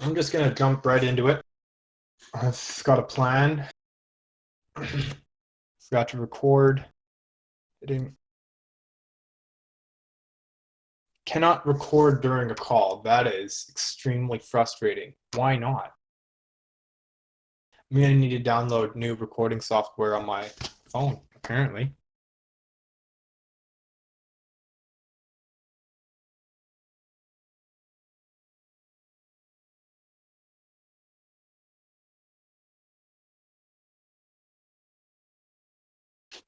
I'm just gonna jump right into it. I've got a plan. Forgot to record. Hitting. Cannot record during a call. That is extremely frustrating. Why not? I'm gonna need to download new recording software on my phone, apparently.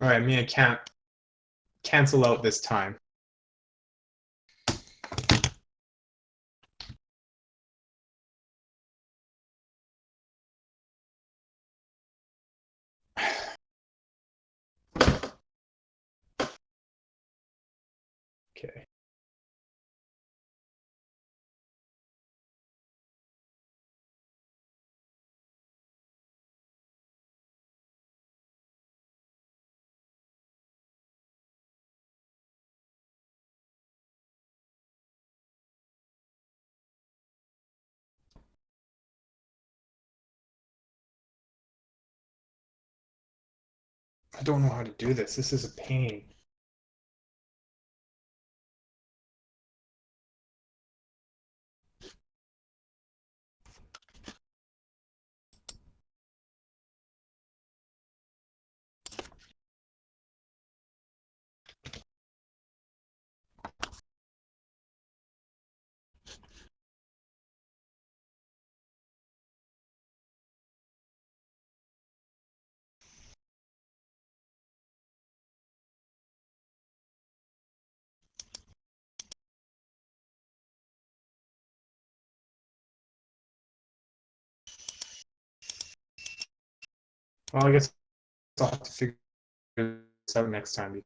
All right, I'm gonna cancel out this time. Okay. I don't know how to do this. This is a pain. Well, I guess I'll have to figure this out next time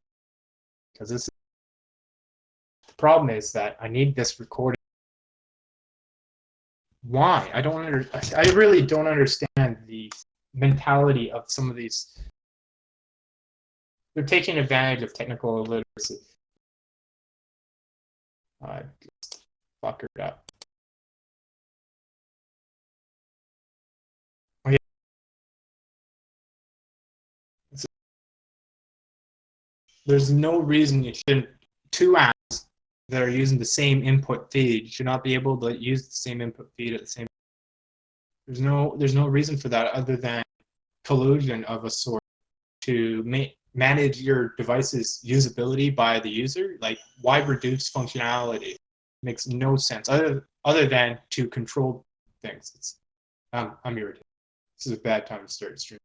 because this. The problem is that I need this recording. Why? I really don't understand the mentality of some of these. They're taking advantage of technical illiteracy. I just fuckered up. Oh, yeah. There's no reason you shouldn't. Two apps that are using the same input feed should not be able to use the same input feed at the same. There's no reason for that other than collusion of a sort to manage your device's usability by the user. Like, why reduce functionality? Makes no sense other than to control things. I'm irritated. This is a bad time to start a stream.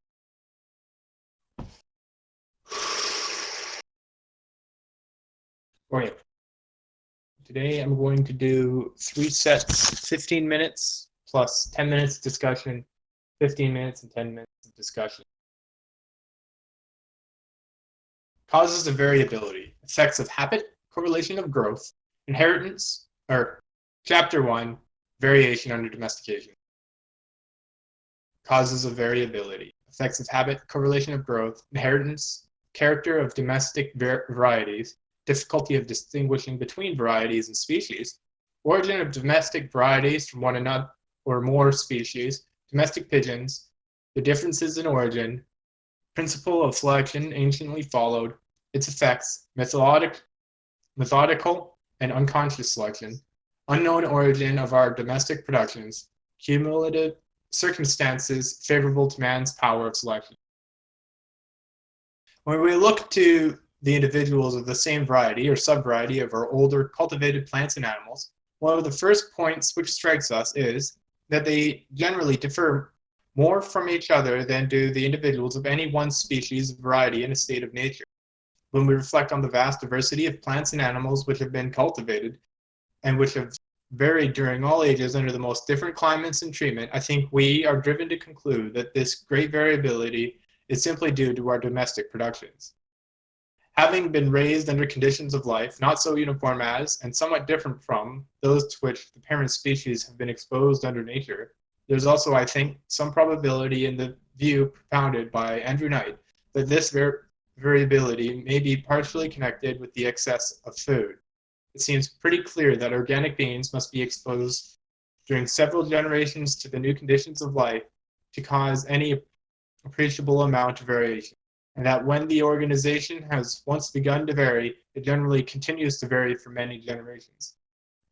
Okay. Today I'm going to do 3 sets, 15 minutes plus 10 minutes discussion, 15 minutes and 10 minutes of discussion. Causes of variability, effects of habit, correlation of growth, inheritance, or chapter 1, variation under domestication. Causes of variability, effects of habit, correlation of growth, inheritance, character of domestic varieties, difficulty of distinguishing between varieties and species, origin of domestic varieties from one another or more species, domestic pigeons, the differences in origin, principle of selection anciently followed, its effects, methodical and unconscious selection, unknown origin of our domestic productions, cumulative circumstances favorable to man's power of selection. When we look to the individuals of the same variety or subvariety of our older cultivated plants and animals, one of the first points which strikes us is that they generally differ more from each other than do the individuals of any one species of variety in a state of nature. When we reflect on the vast diversity of plants and animals which have been cultivated and which have varied during all ages under the most different climates and treatment, I think we are driven to conclude that this great variability is simply due to our domestic productions. Having been raised under conditions of life not so uniform as, and somewhat different from, those to which the parent species have been exposed under nature, there's also, I think, some probability in the view propounded by Andrew Knight that this variability may be partially connected with the excess of food. It seems pretty clear that organic beings must be exposed during several generations to the new conditions of life to cause any appreciable amount of variation, and that when the organization has once begun to vary, it generally continues to vary for many generations.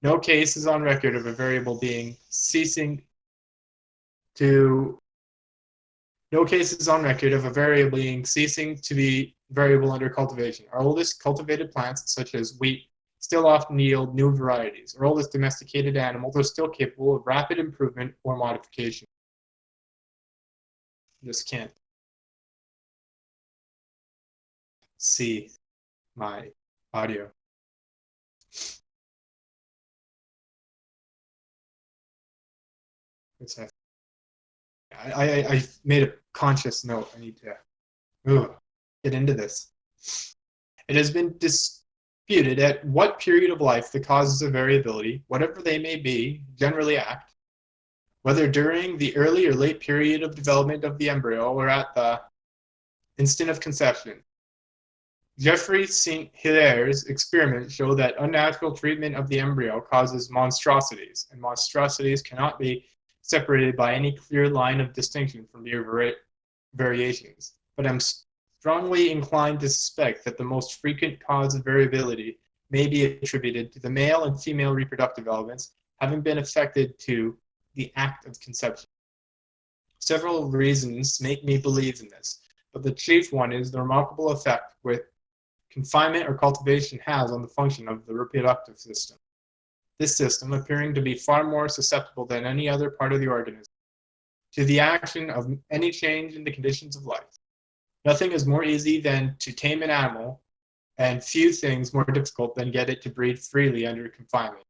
No case is on record of a variable being ceasing to No case is on record of a variable being ceasing to be variable under cultivation. Our oldest cultivated plants, such as wheat, still often yield new varieties. Our oldest domesticated animals are still capable of rapid improvement or modification. Just can't see my audio. What's that? I made a conscious note. I need to get into this. It has been disputed at what period of life the causes of variability, whatever they may be, generally act, whether during the early or late period of development of the embryo or at the instant of conception. Geoffroy St. Hilaire's experiments show that unnatural treatment of the embryo causes monstrosities, and monstrosities cannot be separated by any clear line of distinction from mere variations. But I'm strongly inclined to suspect that the most frequent cause of variability may be attributed to the male and female reproductive elements having been affected to the act of conception. Several reasons make me believe in this, but the chief one is the remarkable effect which confinement or cultivation has on the function of the reproductive system. This system appearing to be far more susceptible than any other part of the organism to the action of any change in the conditions of life. Nothing is more easy than to tame an animal, and few things more difficult than get it to breed freely under confinement.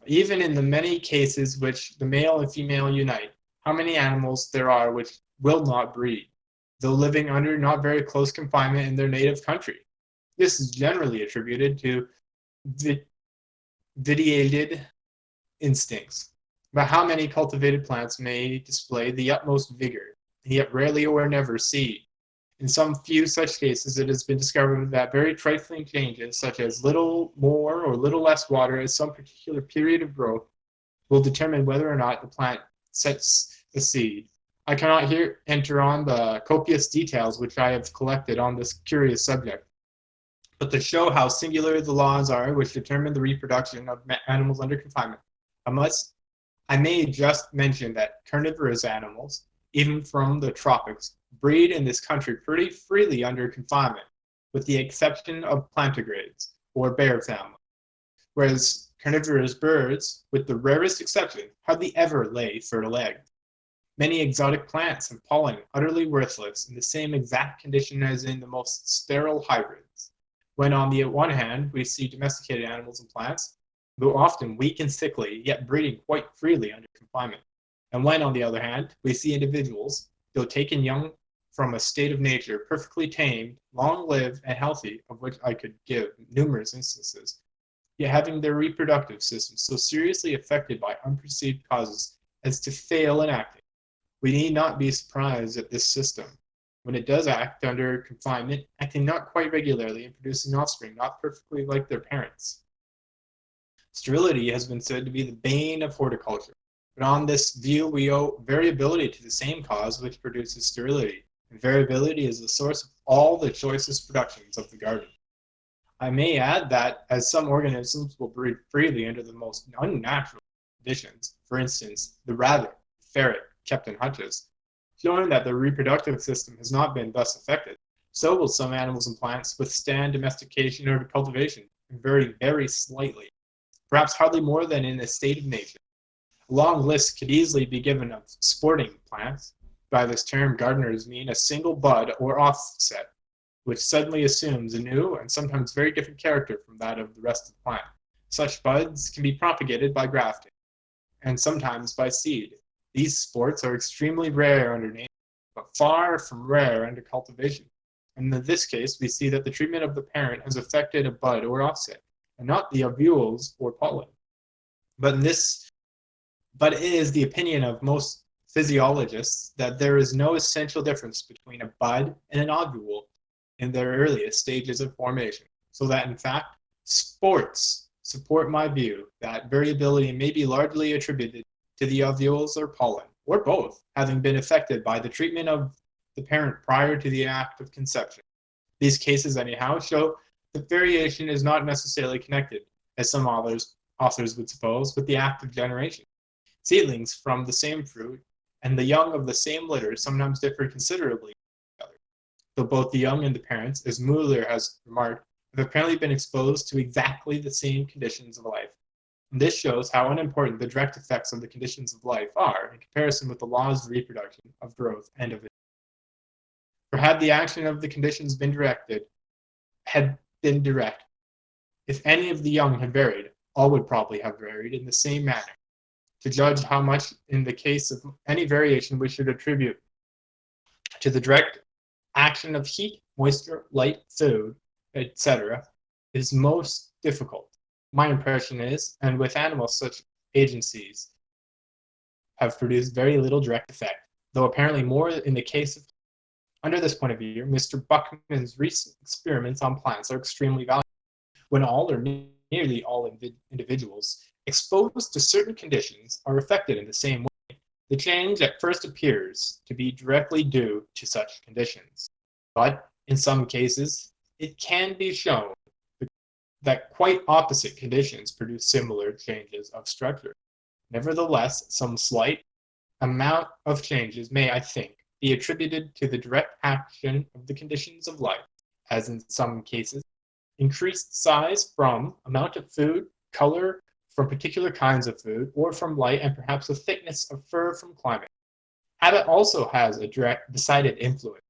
Even in the many cases which the male and female unite, how many animals there are which will not breed, though living under not very close confinement in their native country. This is generally attributed to vitiated instincts. But how many cultivated plants may display the utmost vigor, yet rarely or never seed? In some few such cases, it has been discovered that very trifling changes, such as little more or little less water at some particular period of growth, will determine whether or not the plant sets a seed. I cannot here enter on the copious details which I have collected on this curious subject, but to show how singular the laws are which determine the reproduction of animals under confinement, I may just mention that carnivorous animals, even from the tropics, breed in this country pretty freely under confinement, with the exception of plantigrades, or bear family, whereas carnivorous birds, with the rarest exception, hardly ever lay fertile eggs. Many exotic plants and pollen utterly worthless in the same exact condition as in the most sterile hybrids. When on the one hand we see domesticated animals and plants, though often weak and sickly, yet breeding quite freely under confinement. And when, on the other hand, we see individuals, though taken young from a state of nature, perfectly tamed, long-lived, and healthy, of which I could give numerous instances, yet having their reproductive system so seriously affected by unperceived causes as to fail in acting, we need not be surprised at this system, when it does act under confinement, acting not quite regularly and producing offspring not perfectly like their parents. Sterility has been said to be the bane of horticulture, but on this view we owe variability to the same cause which produces sterility, and variability is the source of all the choicest productions of the garden. I may add that, as some organisms will breed freely under the most unnatural conditions, for instance, the rabbit, ferret, kept in hutches, showing that the reproductive system has not been thus affected, so will some animals and plants withstand domestication or cultivation, and vary very slightly, perhaps hardly more than in a state of nature. A long list could easily be given of sporting plants. By this term, gardeners mean a single bud or offset, which suddenly assumes a new and sometimes very different character from that of the rest of the plant. Such buds can be propagated by grafting, and sometimes by seed. These sports are extremely rare under nature, but far from rare under cultivation. And in this case, we see that the treatment of the parent has affected a bud or offset, and not the ovules or pollen. But it is the opinion of most physiologists that there is no essential difference between a bud and an ovule in their earliest stages of formation, so that in fact, sports support my view that variability may be largely attributed to the ovules or pollen, or both, having been affected by the treatment of the parent prior to the act of conception. These cases, anyhow, show that variation is not necessarily connected, as some authors would suppose, with the act of generation. Seedlings from the same fruit and the young of the same litter sometimes differ considerably from each other, though both the young and the parents, as Mueller has remarked, have apparently been exposed to exactly the same conditions of life. And this shows how unimportant the direct effects of the conditions of life are in comparison with the laws of reproduction, of growth, and of. For had the action of the conditions had been direct, if any of the young had varied, all would probably have varied in the same manner. To judge how much in the case of any variation we should attribute to the direct action of heat, moisture, light, food, etc., is most difficult. My impression is, and with animals such agencies have produced very little direct effect, though apparently more in the case of. Under this point of view, Mr. Buckman's recent experiments on plants are extremely valuable. When all or nearly all individuals exposed to certain conditions are affected in the same way, the change at first appears to be directly due to such conditions. But in some cases, it can be shown that quite opposite conditions produce similar changes of structure. Nevertheless, some slight amount of changes may, I think, be attributed to the direct action of the conditions of life, as in some cases, increased size from amount of food, color from particular kinds of food, or from light, and perhaps the thickness of fur from climate. Habit also has a direct, decided influence,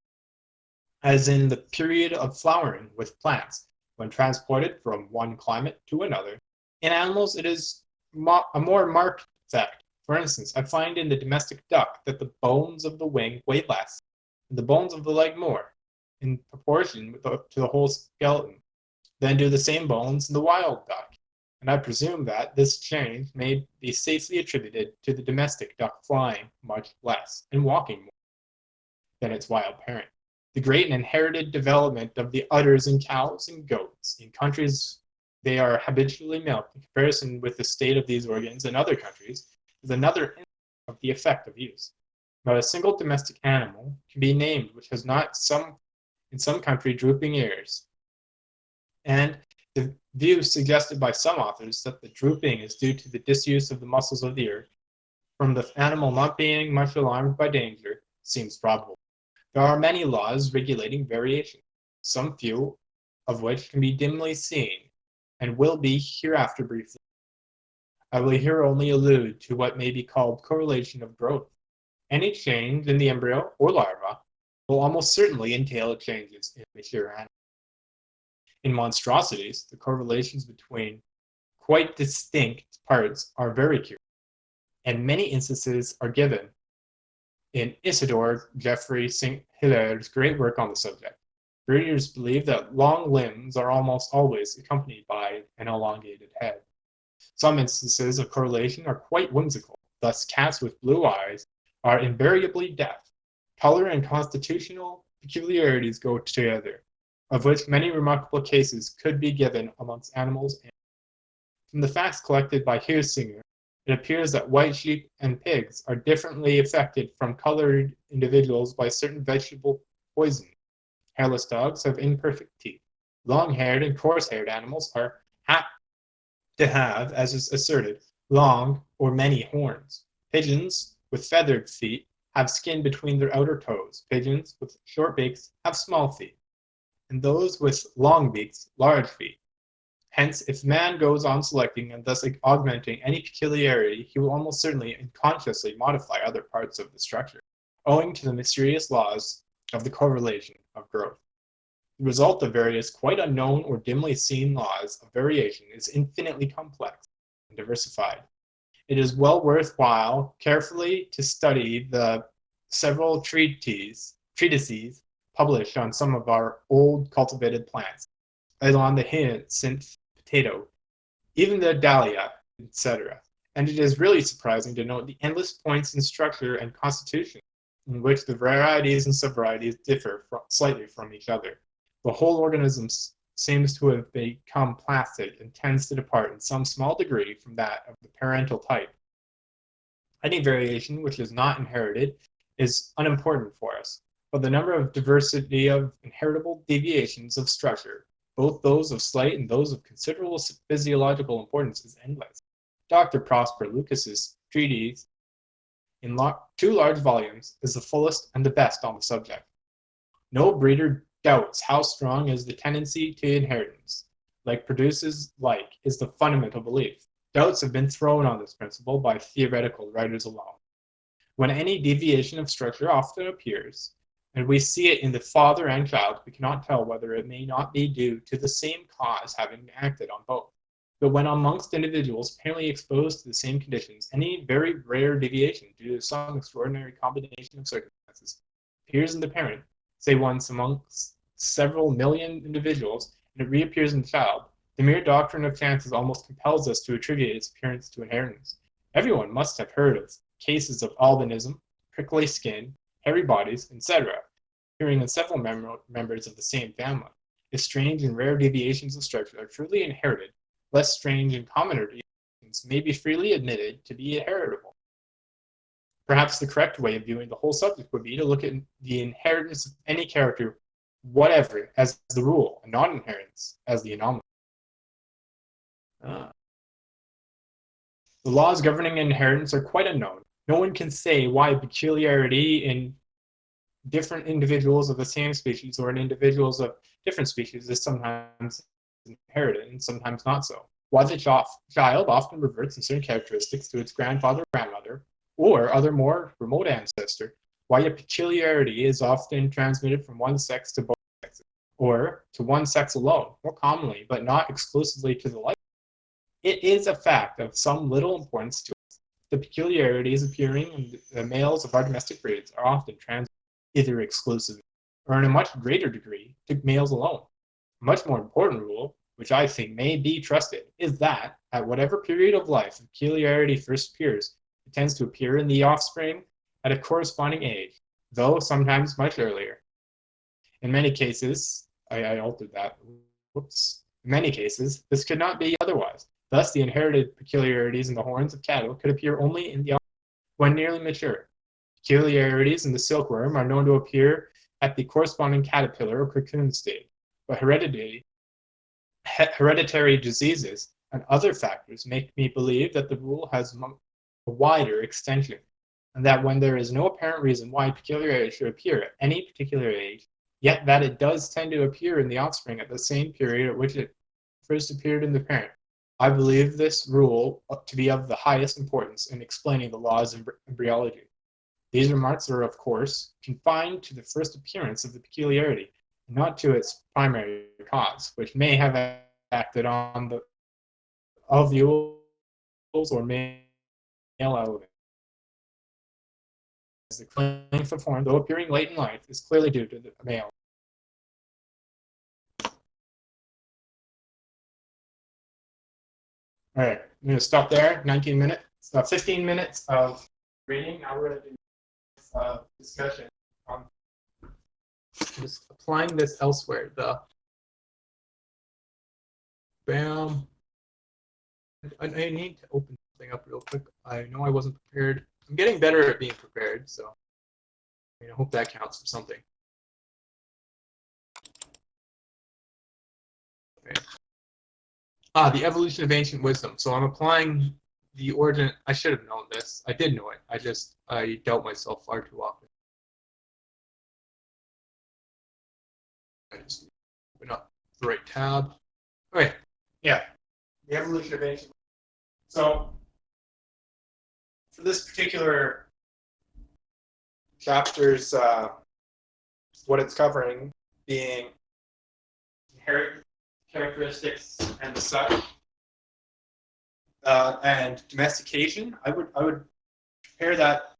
as in the period of flowering with plants, when transported from one climate to another. In animals, it is a more marked effect. For instance, I find in the domestic duck that the bones of the wing weigh less, and the bones of the leg more, in proportion to the whole skeleton, than do the same bones in the wild duck. And I presume that this change may be safely attributed to the domestic duck flying much less and walking more than its wild parent. The great and inherited development of the udders in cows and goats in countries they are habitually milked in comparison with the state of these organs in other countries is another instance of the effect of use. Not a single domestic animal can be named which has not in some country drooping ears. And the view suggested by some authors that the drooping is due to the disuse of the muscles of the ear from the animal not being much alarmed by danger seems probable. There are many laws regulating variation, some few of which can be dimly seen, and will be hereafter briefly. I will here only allude to what may be called correlation of growth. Any change in the embryo or larva will almost certainly entail changes in mature animals. In monstrosities, the correlations between quite distinct parts are very curious, and many instances are given in Isidore Geoffroy St. Hilaire's great work on the subject. Breeders believe that long limbs are almost always accompanied by an elongated head. Some instances of correlation are quite whimsical. Thus, cats with blue eyes are invariably deaf. Color and constitutional peculiarities go together, of which many remarkable cases could be given amongst animals. From the facts collected by Hirsinger, it appears that white sheep and pigs are differently affected from colored individuals by certain vegetable poison. Hairless dogs have imperfect teeth. Long-haired and coarse-haired animals are apt to have, as is asserted, long or many horns. Pigeons with feathered feet have skin between their outer toes. Pigeons with short beaks have small feet, and those with long beaks, large feet. Hence, if man goes on selecting and thus augmenting any peculiarity, he will almost certainly unconsciously modify other parts of the structure, owing to the mysterious laws of the correlation of growth. The result of various quite unknown or dimly seen laws of variation is infinitely complex and diversified. It is well worth while carefully to study the several treatises published on some of our old cultivated plants, as on the hyacinth, potato, even the dahlia, etc. And it is really surprising to note the endless points in structure and constitution in which the varieties and subvarieties differ slightly from each other. The whole organism seems to have become plastic and tends to depart in some small degree from that of the parental type. Any variation which is not inherited is unimportant for us, but the number of diversity of inheritable deviations of structure, both those of slight and those of considerable physiological importance, is endless. Dr. Prosper Lucas's treatise in 2 large volumes is the fullest and the best on the subject. No breeder doubts how strong is the tendency to inheritance. Like produces like is the fundamental belief. Doubts have been thrown on this principle by theoretical writers alone. When any deviation of structure often appears, and we see it in the father and child, we cannot tell whether it may not be due to the same cause having acted on both. But when amongst individuals apparently exposed to the same conditions, any very rare deviation due to some extraordinary combination of circumstances appears in the parent, say once amongst several million individuals, and it reappears in the child, the mere doctrine of chances almost compels us to attribute its appearance to inheritance. Everyone must have heard of cases of albinism, prickly skin, hairy bodies, etc., appearing in several members of the same family. If strange and rare deviations of structure are truly inherited, less strange and commoner deviations may be freely admitted to be heritable. Perhaps the correct way of viewing the whole subject would be to look at the inheritance of any character whatever as the rule, and non-inheritance as the anomaly. The laws governing inheritance are quite unknown. No one can say why a peculiarity in different individuals of the same species or in individuals of different species is sometimes inherited and sometimes not so. Why the child often reverts in certain characteristics to its grandfather or grandmother or other more remote ancestor. Why a peculiarity is often transmitted from one sex to both sexes, or to one sex alone, more commonly, but not exclusively to the like. It is a fact of some little importance to us. The peculiarities appearing in the males of our domestic breeds are often transmitted either exclusively or in a much greater degree to males alone. A much more important rule, which I think may be trusted, is that at whatever period of life a peculiarity first appears, it tends to appear in the offspring at a corresponding age, though sometimes much earlier. In many cases, I altered that. Whoops. In many cases, this could not be otherwise. Thus, the inherited peculiarities in the horns of cattle could appear only in the when nearly mature. Peculiarities in the silkworm are known to appear at the corresponding caterpillar or cocoon stage, but hereditary diseases and other factors make me believe that the rule has a wider extension, and that when there is no apparent reason why peculiarity should appear at any particular age, yet that it does tend to appear in the offspring at the same period at which it first appeared in the parent. I believe this rule to be of the highest importance in explaining the laws of embryology. These remarks are, of course, confined to the first appearance of the peculiarity, and not to its primary cause, which may have acted on the ovules or male element. The length of horn, though appearing late in life, is clearly due to the male. All right, I'm going to stop there. 19 minutes, 15 minutes of reading. Now we're going to do discussion on just applying this elsewhere. Bam. I need to open something up real quick. I know I wasn't prepared. I'm getting better at being prepared, so I hope that counts for something. Okay. The evolution of ancient wisdom. So I'm applying the origin. I should have known this. I did know it. I doubt myself far too often. I just open up the right tab. Okay. Yeah. The evolution of ancient. So for this particular chapter's what it's covering being inherent characteristics and the such, and domestication, I would compare that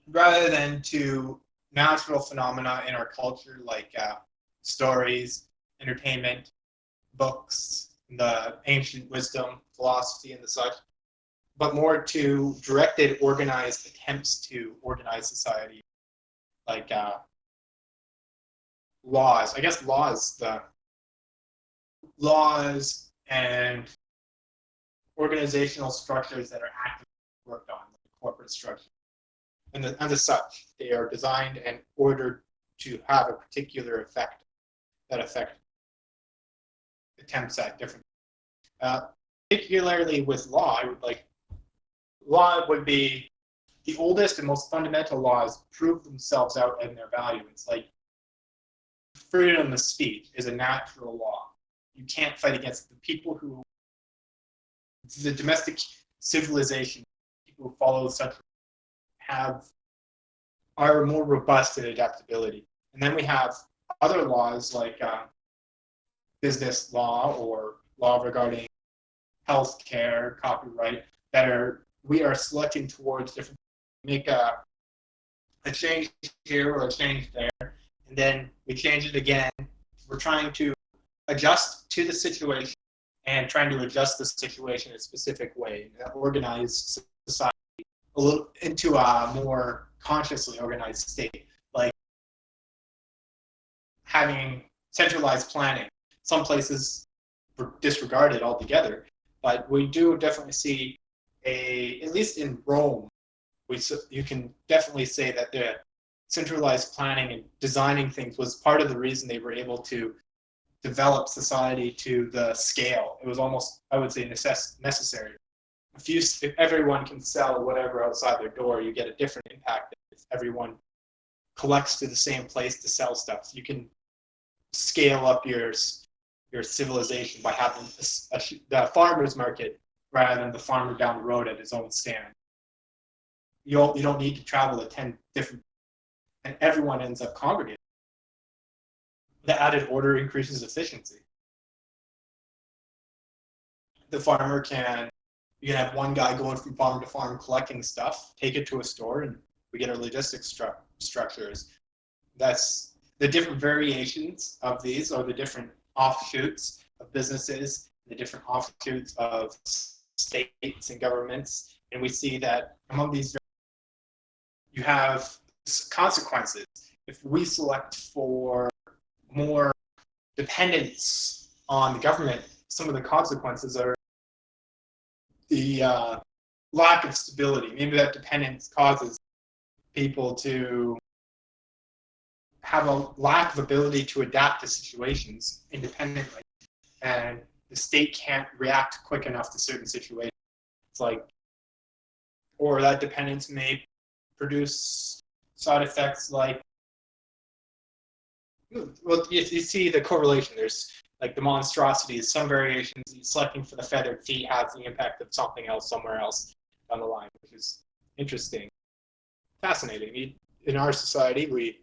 rather than to natural phenomena in our culture like stories, entertainment, books, the ancient wisdom, philosophy, and the such, but more to directed, organized attempts to organize society, like laws. I guess laws and organizational structures that are actively worked on, like corporate structure. And as such, they are designed and ordered to have a particular effect. That effect attempts at different. Particularly with law, law would be the oldest and most fundamental laws prove themselves out in their value. It's like freedom of speech is a natural law. You can't fight against the people who the domestic civilization, people who follow such are more robust in adaptability. And then we have other laws like business law or law regarding healthcare, copyright, we are selecting towards different, make a change here or a change there, and then we change it again. We're trying to adjust to the situation and trying to adjust the situation in a specific way, organize society a little into a more consciously organized state, like having centralized planning. Some places disregard it altogether, but we do definitely see at least in Rome, you can definitely say that the centralized planning and designing things was part of the reason they were able to develop society to the scale. It was almost, I would say, necessary. If everyone can sell whatever outside their door, you get a different impact if everyone collects to the same place to sell stuff. So you can scale up your civilization by having the farmer's market rather than the farmer down the road at his own stand. You don't need to travel to 10 different, and everyone ends up congregating. The added order increases efficiency. The farmer you can have one guy going from farm to farm collecting stuff, take it to a store, and we get our logistics structures. That's the different variations of these, or the different offshoots of businesses, the different offshoots of states and governments. And we see that among these, you have consequences. If we select for more dependence on the government, some of the consequences are the lack of stability. Maybe that dependence causes people to have a lack of ability to adapt to situations independently, and the state can't react quick enough to certain situations. It's like, or that dependence may produce side effects like, well, you see the correlation. There's like the monstrosities, some variations, selecting for the feathered feet has the impact of something else somewhere else down the line, which is interesting, fascinating. In our society,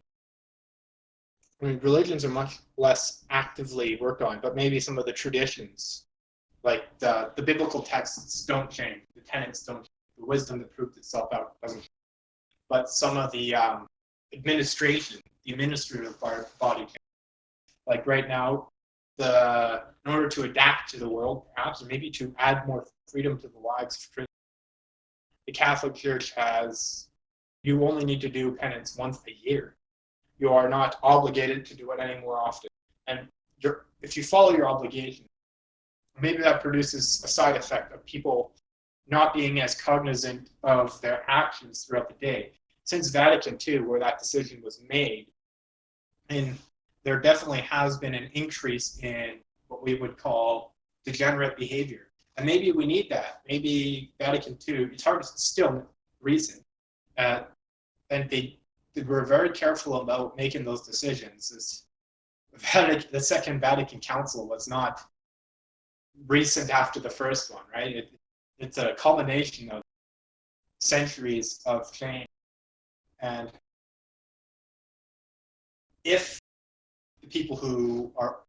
religions are much less actively worked on, but maybe some of the traditions, like the biblical texts don't change, the tenets don't change, the wisdom that proved itself out doesn't change. But some of the administration, the administrative body change. Like right now, in order to adapt to the world, perhaps, or maybe to add more freedom to the lives of Christians, the Catholic Church you only need to do penance once a year. You are not obligated to do it any more often. And if you follow your obligation, maybe that produces a side effect of people not being as cognizant of their actions throughout the day. Since Vatican II, where that decision was made, and there definitely has been an increase in what we would call degenerate behavior. And maybe we need that. Maybe Vatican II, it's hard to still reason. And they were very careful about making those decisions. The Second Vatican Council was not recent after the first one, right? It's a culmination of centuries of change. And if the people who are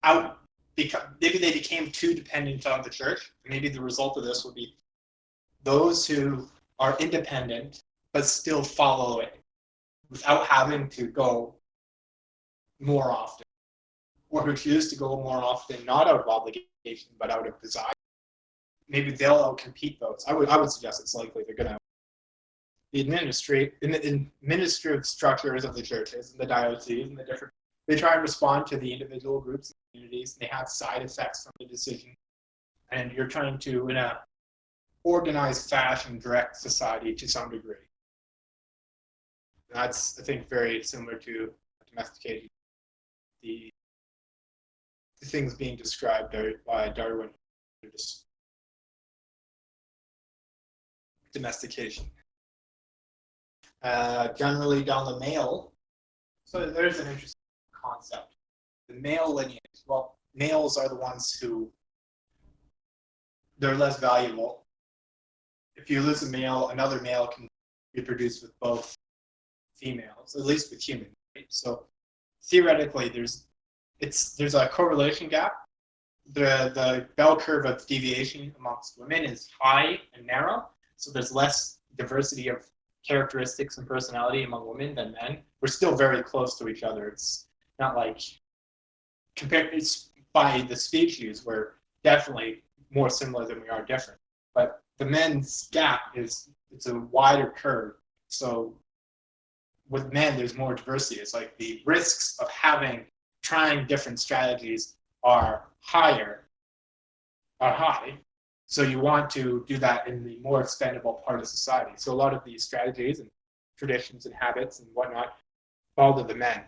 out, maybe they became too dependent on the church, maybe the result of this would be those who are independent but still follow it without having to go more often, or who choose to go more often, not out of obligation, but out of desire. Maybe they'll outcompete those. I would suggest it's likely they're going to the administrative structures of the churches and the dioceses and the different, they try and respond to the individual groups and communities, and they have side effects from the decision. And you're trying to, in a organized fashion, direct society to some degree. And that's, I think, very similar to domestication. The things being described by Darwin, domestication. Generally down the male, so there's an interesting concept. The male lineage, well, males are the ones who, they're less valuable. If you lose a male, another male can reproduce with both females, at least with humans. Right? So theoretically, there's a correlation gap. The bell curve of deviation amongst women is high and narrow, so there's less diversity of characteristics and personality among women than men. We're still very close to each other. It's not like it's by the species, we're definitely more similar than we are different. But the men's gap it's a wider curve. So with men, there's more diversity. It's like the risks of trying different strategies are high. So you want to do that in the more expendable part of society. So a lot of these strategies and traditions and habits and whatnot fall to the men,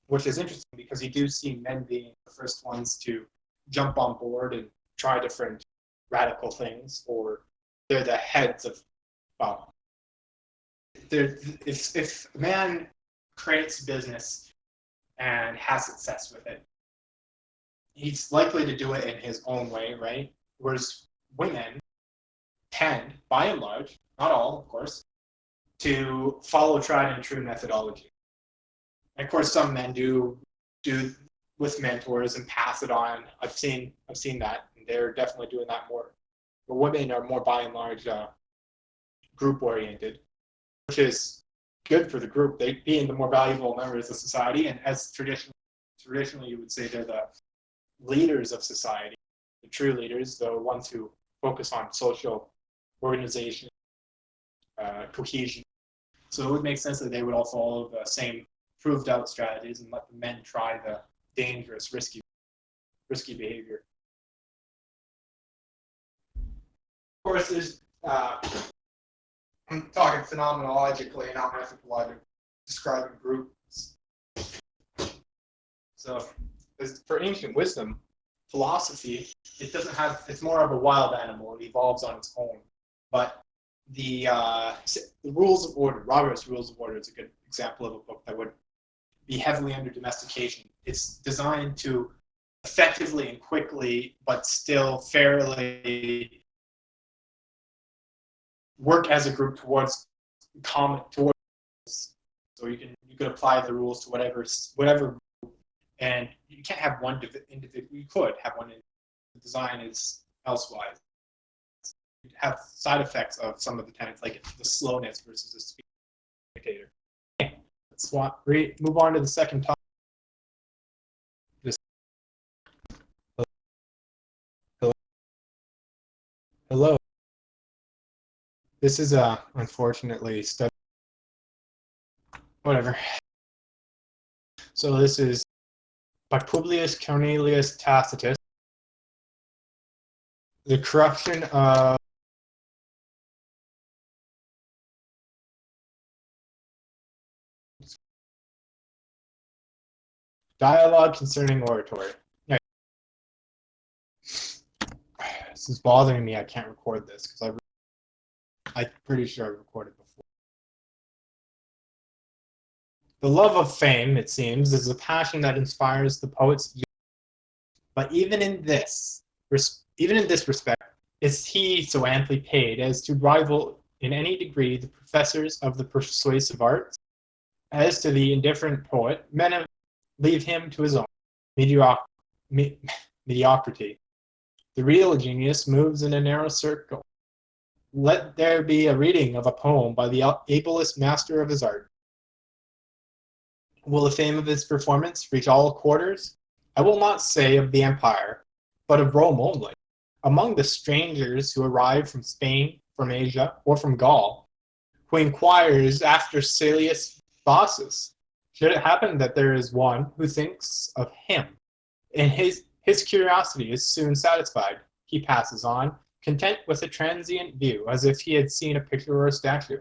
which is interesting because you do see men being the first ones to jump on board and try different radical things, or they're the heads of, well, if a man creates a business and has success with it, he's likely to do it in his own way, right? Whereas women tend, by and large, not all, of course, to follow tried and true methodology. And of course, some men do with mentors and pass it on. I've seen that, and they're definitely doing that more. But women are more, by and large, group oriented, which is good for the group. They being the more valuable members of society, and as traditionally you would say they're the leaders of society, the true leaders, the ones who focus on social organization, cohesion. So it would make sense that they would all follow the same proved out strategies and let the men try the dangerous, risky behavior. Of course, there's I'm talking phenomenologically, not methodologically, describing groups. So, for ancient wisdom, philosophy, it's more of a wild animal. It evolves on its own. But the rules of order, Robert's Rules of Order, is a good example of a book that would be heavily under domestication. It's designed to effectively and quickly, but still fairly, work as a group towards common. So you could apply the rules to whatever. And you can't have one individual. You could have one. The design is elsewise. You have side effects of some of the tenets, like the slowness versus the speed indicator. Okay. Let's move on to the second topic. Hello. This is unfortunately study. Whatever. So this is by Publius Cornelius Tacitus. The corruption of dialogue concerning oratory. Yeah. This is bothering me. I can't record this because I'm pretty sure I recorded before. The love of fame, it seems, is a passion that inspires the poet's youth. But even in this respect, is he so amply paid as to rival in any degree the professors of the persuasive arts? As to the indifferent poet, men leave him to his own mediocrity. The real genius moves in a narrow circle. Let there be a reading of a poem by the ablest master of his art. Will the fame of his performance reach all quarters? I will not say of the empire, but of Rome only. Among the strangers who arrive from Spain, from Asia, or from Gaul, who inquires after Salius Bossus. Should it happen that there is one who thinks of him, and his curiosity is soon satisfied, he passes on, content with a transient view, as if he had seen a picture or a statue.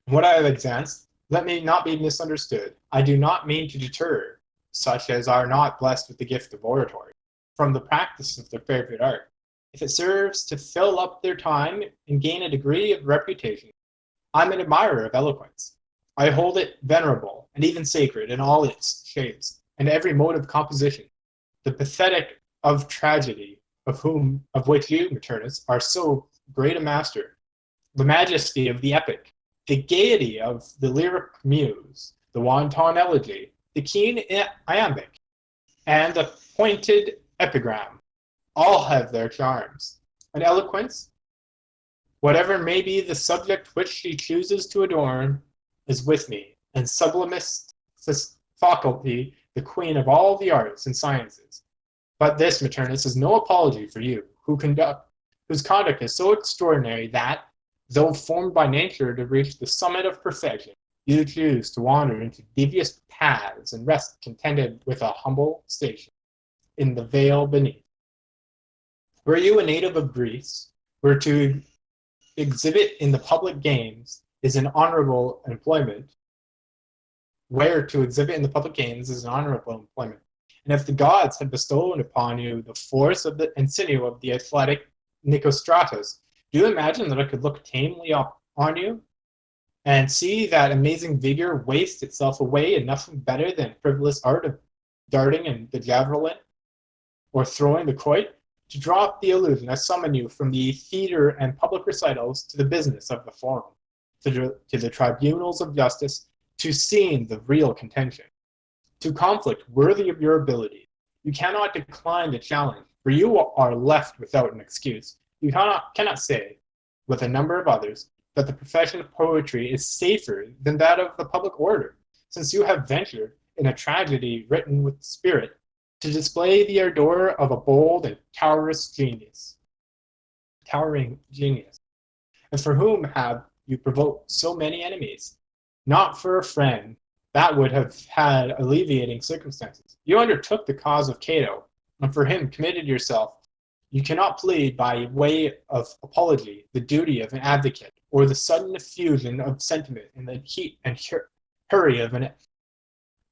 What I have advanced, let me not be misunderstood. I do not mean to deter such as are not blessed with the gift of oratory from the practice of their favorite art. If it serves to fill up their time and gain a degree of reputation, I'm an admirer of eloquence. I hold it venerable and even sacred in all its shades and every mode of composition. The pathetic of tragedy, of which you, Maternus, are so great a master, the majesty of the epic, the gaiety of the lyric muse, the wanton elegy, the keen iambic, and the pointed epigram, all have their charms. And eloquence, whatever may be the subject which she chooses to adorn, is with me, and sublimest faculty, the queen of all the arts and sciences. But this, Maternus, is no apology for you, whose conduct is so extraordinary that, though formed by nature to reach the summit of perfection, you choose to wander into devious paths and rest contented with a humble station in the vale beneath. Were you a native of Greece, were to exhibit in the public games is an honorable employment, where to exhibit in the public games is an honorable employment. And if the gods had bestowed upon you the force of and sinew of the athletic Nicostratus, do you imagine that I could look tamely up on you and see that amazing vigor waste itself away in nothing better than frivolous art of darting and the javelin, or throwing the quoit? To drop the illusion, I summon you from the theatre and public recitals to the business of the forum, to the tribunals of justice, to seeing the real contention, to conflict worthy of your ability. You cannot decline the challenge, for you are left without an excuse. You cannot say, with a number of others, that the profession of poetry is safer than that of the public order, since you have ventured, in a tragedy written with spirit, to display the ardor of a bold and towering genius. And for whom have you provoked so many enemies? Not for a friend, that would have had alleviating circumstances. You undertook the cause of Cato, and for him committed yourself. You cannot plead by way of apology the duty of an advocate, or the sudden effusion of sentiment in the heat and hurry of an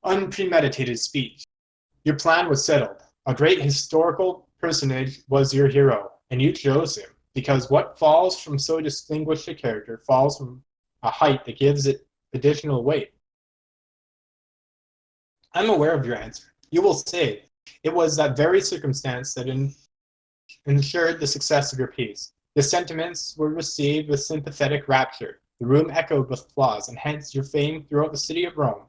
unpremeditated speech. Your plan was settled. A great historical personage was your hero, and you chose him, because what falls from so distinguished a character falls from a height that gives it additional weight. I'm aware of your answer. You will say, it was that very circumstance that ensured the success of your piece. The sentiments were received with sympathetic rapture. The room echoed with applause, and hence your fame throughout the city of Rome.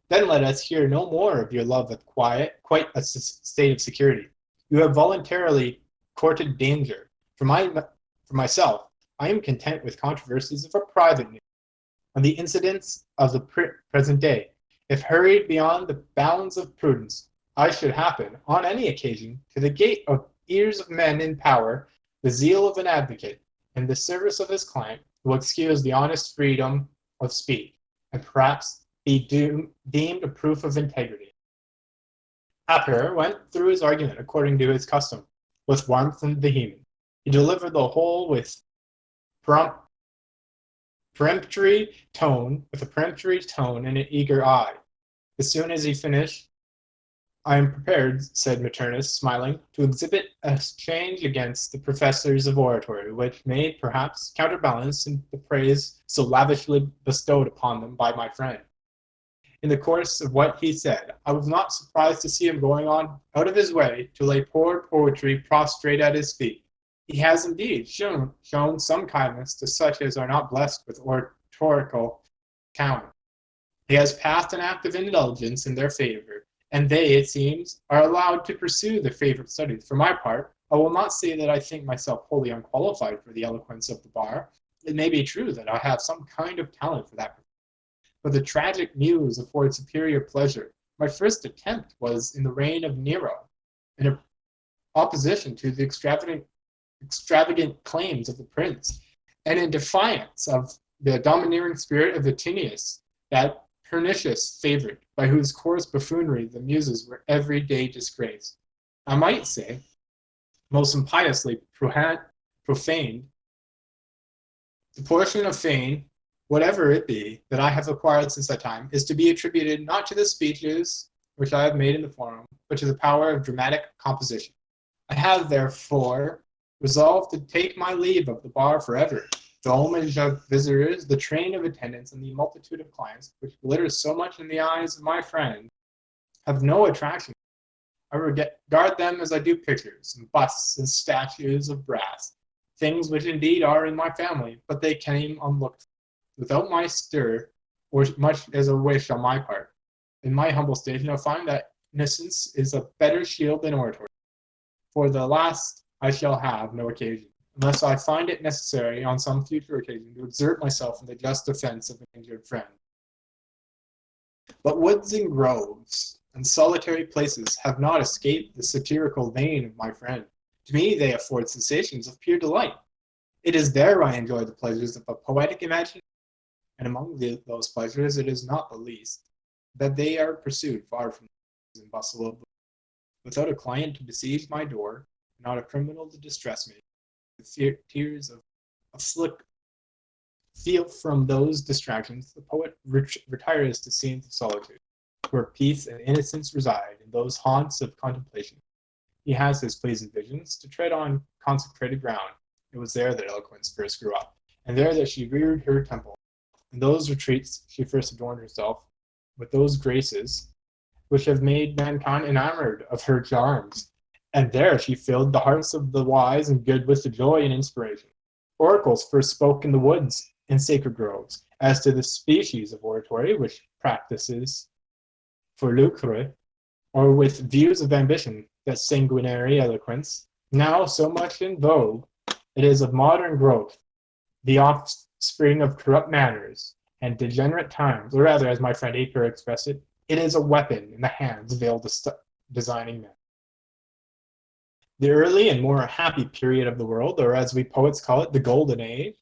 Then let us hear no more of your love of quiet, quite a state of security. You have voluntarily courted danger. For myself, I am content with controversies of a private nature. On the incidents of the present day, if hurried beyond the bounds of prudence, I should happen, on any occasion, to the gate of ears of men in power, the zeal of an advocate, in the service of his client, will excuse the honest freedom of speech, and perhaps be deemed a proof of integrity. Aper went through his argument according to his custom, with warmth and vehemence. He delivered the whole with peremptory tone and an eager eye. As soon as he finished, I am prepared, said Maternus, smiling, to exhibit a change against the professors of oratory, which may perhaps counterbalance the praise so lavishly bestowed upon them by my friend. In the course of what he said, I was not surprised to see him going on out of his way to lay poor poetry prostrate at his feet. He has indeed shown some kindness to such as are not blessed with oratorical talent. He has passed an act of indulgence in their favor, and they, it seems, are allowed to pursue their favorite studies. For my part, I will not say that I think myself wholly unqualified for the eloquence of the bar. It may be true that I have some kind of talent for that. But the tragic muse affords superior pleasure. My first attempt was in the reign of Nero, in opposition to the extravagant claims of the prince, and in defiance of the domineering spirit of Vatinius, that pernicious favorite, by whose coarse buffoonery the muses were every day disgraced. I might say, most impiously profaned, the portion of fame, whatever it be, that I have acquired since that time, is to be attributed not to the speeches which I have made in the forum, but to the power of dramatic composition. I have, therefore, resolved to take my leave of the bar forever. The homage of visitors, the train of attendants, and the multitude of clients, which glitters so much in the eyes of my friend, have no attraction. I regard them as I do pictures, and busts, and statues of brass, things which indeed are in my family, but they came unlooked for, without my stir, or much as a wish on my part. In my humble station, I find that innocence is a better shield than oratory. For the last I shall have no occasion, unless I find it necessary on some future occasion to exert myself in the just defense of an injured friend. But woods and groves and solitary places have not escaped the satirical vein of my friend. To me they afford sensations of pure delight. It is there I enjoy the pleasures of a poetic imagination, and among those pleasures it is not the least that they are pursued far from the and bustle of the without a client to besiege my door, not a criminal to distress me. The tears of afflict feel from those distractions, the poet retires to scenes of solitude, where peace and innocence reside in those haunts of contemplation. He has his pleasing visions to tread on consecrated ground. It was there that eloquence first grew up, and there that she reared her temple. In those retreats she first adorned herself with those graces which have made mankind enamored of her charms, and there she filled the hearts of the wise and good with the joy and inspiration. Oracles first spoke in the woods and sacred groves, as to the species of oratory which practices for lucre, or with views of ambition, that sanguinary eloquence, now so much in vogue, it is of modern growth, the offspring of corrupt manners and degenerate times, or rather, as my friend Aker expressed it, it is a weapon in the hands of ill-designing men. The early and more happy period of the world, or as we poets call it, the Golden Age,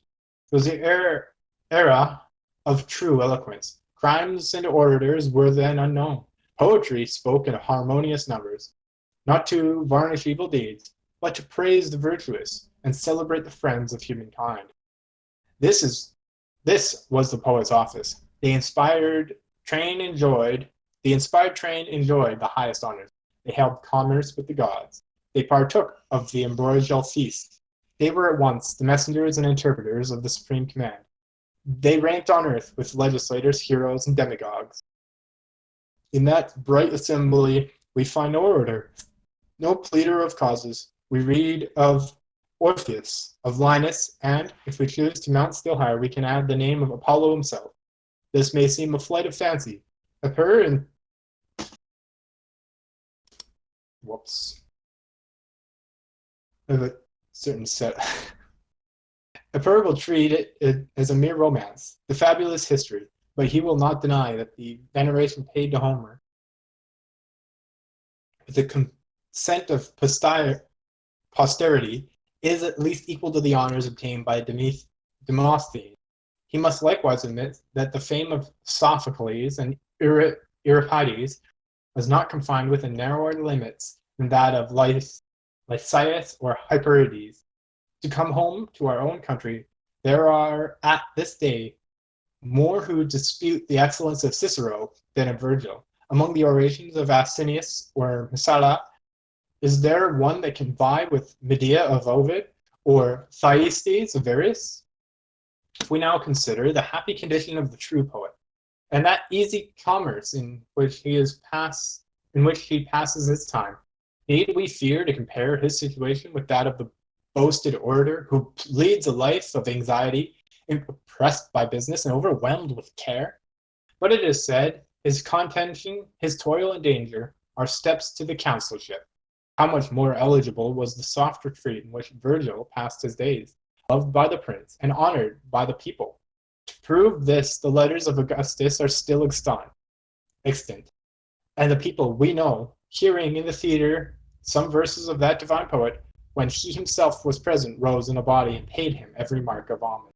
was the era of true eloquence. Crimes and orators were then unknown. Poetry spoke in harmonious numbers, not to varnish evil deeds, but to praise the virtuous and celebrate the friends of humankind. This was the poet's office. The inspired train enjoyed the highest honors. They held commerce with the gods. They partook of the ambrosial feast. They were at once the messengers and interpreters of the supreme command. They ranked on earth with legislators, heroes, and demagogues. In that bright assembly we find no orator, no pleader of causes. We read of Orpheus, of Linus, and, if we choose to mount still higher, we can add the name of Apollo himself. This may seem a flight of fancy. Epicurus will treat it as a mere romance, the fabulous history, but he will not deny that the veneration paid to Homer, with the consent of posterity, is at least equal to the honors obtained by Demosthenes. He must likewise admit that the fame of Sophocles and Euripides was not confined within narrower limits than that of Lysias or Hyperides. To come home to our own country, there are at this day more who dispute the excellence of Cicero than of Virgil. Among the orations of Asinius or Messala, is there one that can vie with Medea of Ovid or Thyestes of Verres? If we now consider the happy condition of the true poet, and that easy commerce in which he passes his time, need we fear to compare his situation with that of the boasted orator who leads a life of anxiety, oppressed by business and overwhelmed with care? But it is said, his contention, his toil and danger, are steps to the consulship. How much more eligible was the soft retreat in which Virgil passed his days, loved by the prince and honored by the people. To prove this, the letters of Augustus are still extant, and the people, we know, hearing in the theatre some verses of that divine poet, when he himself was present, rose in a body and paid him every mark of homage.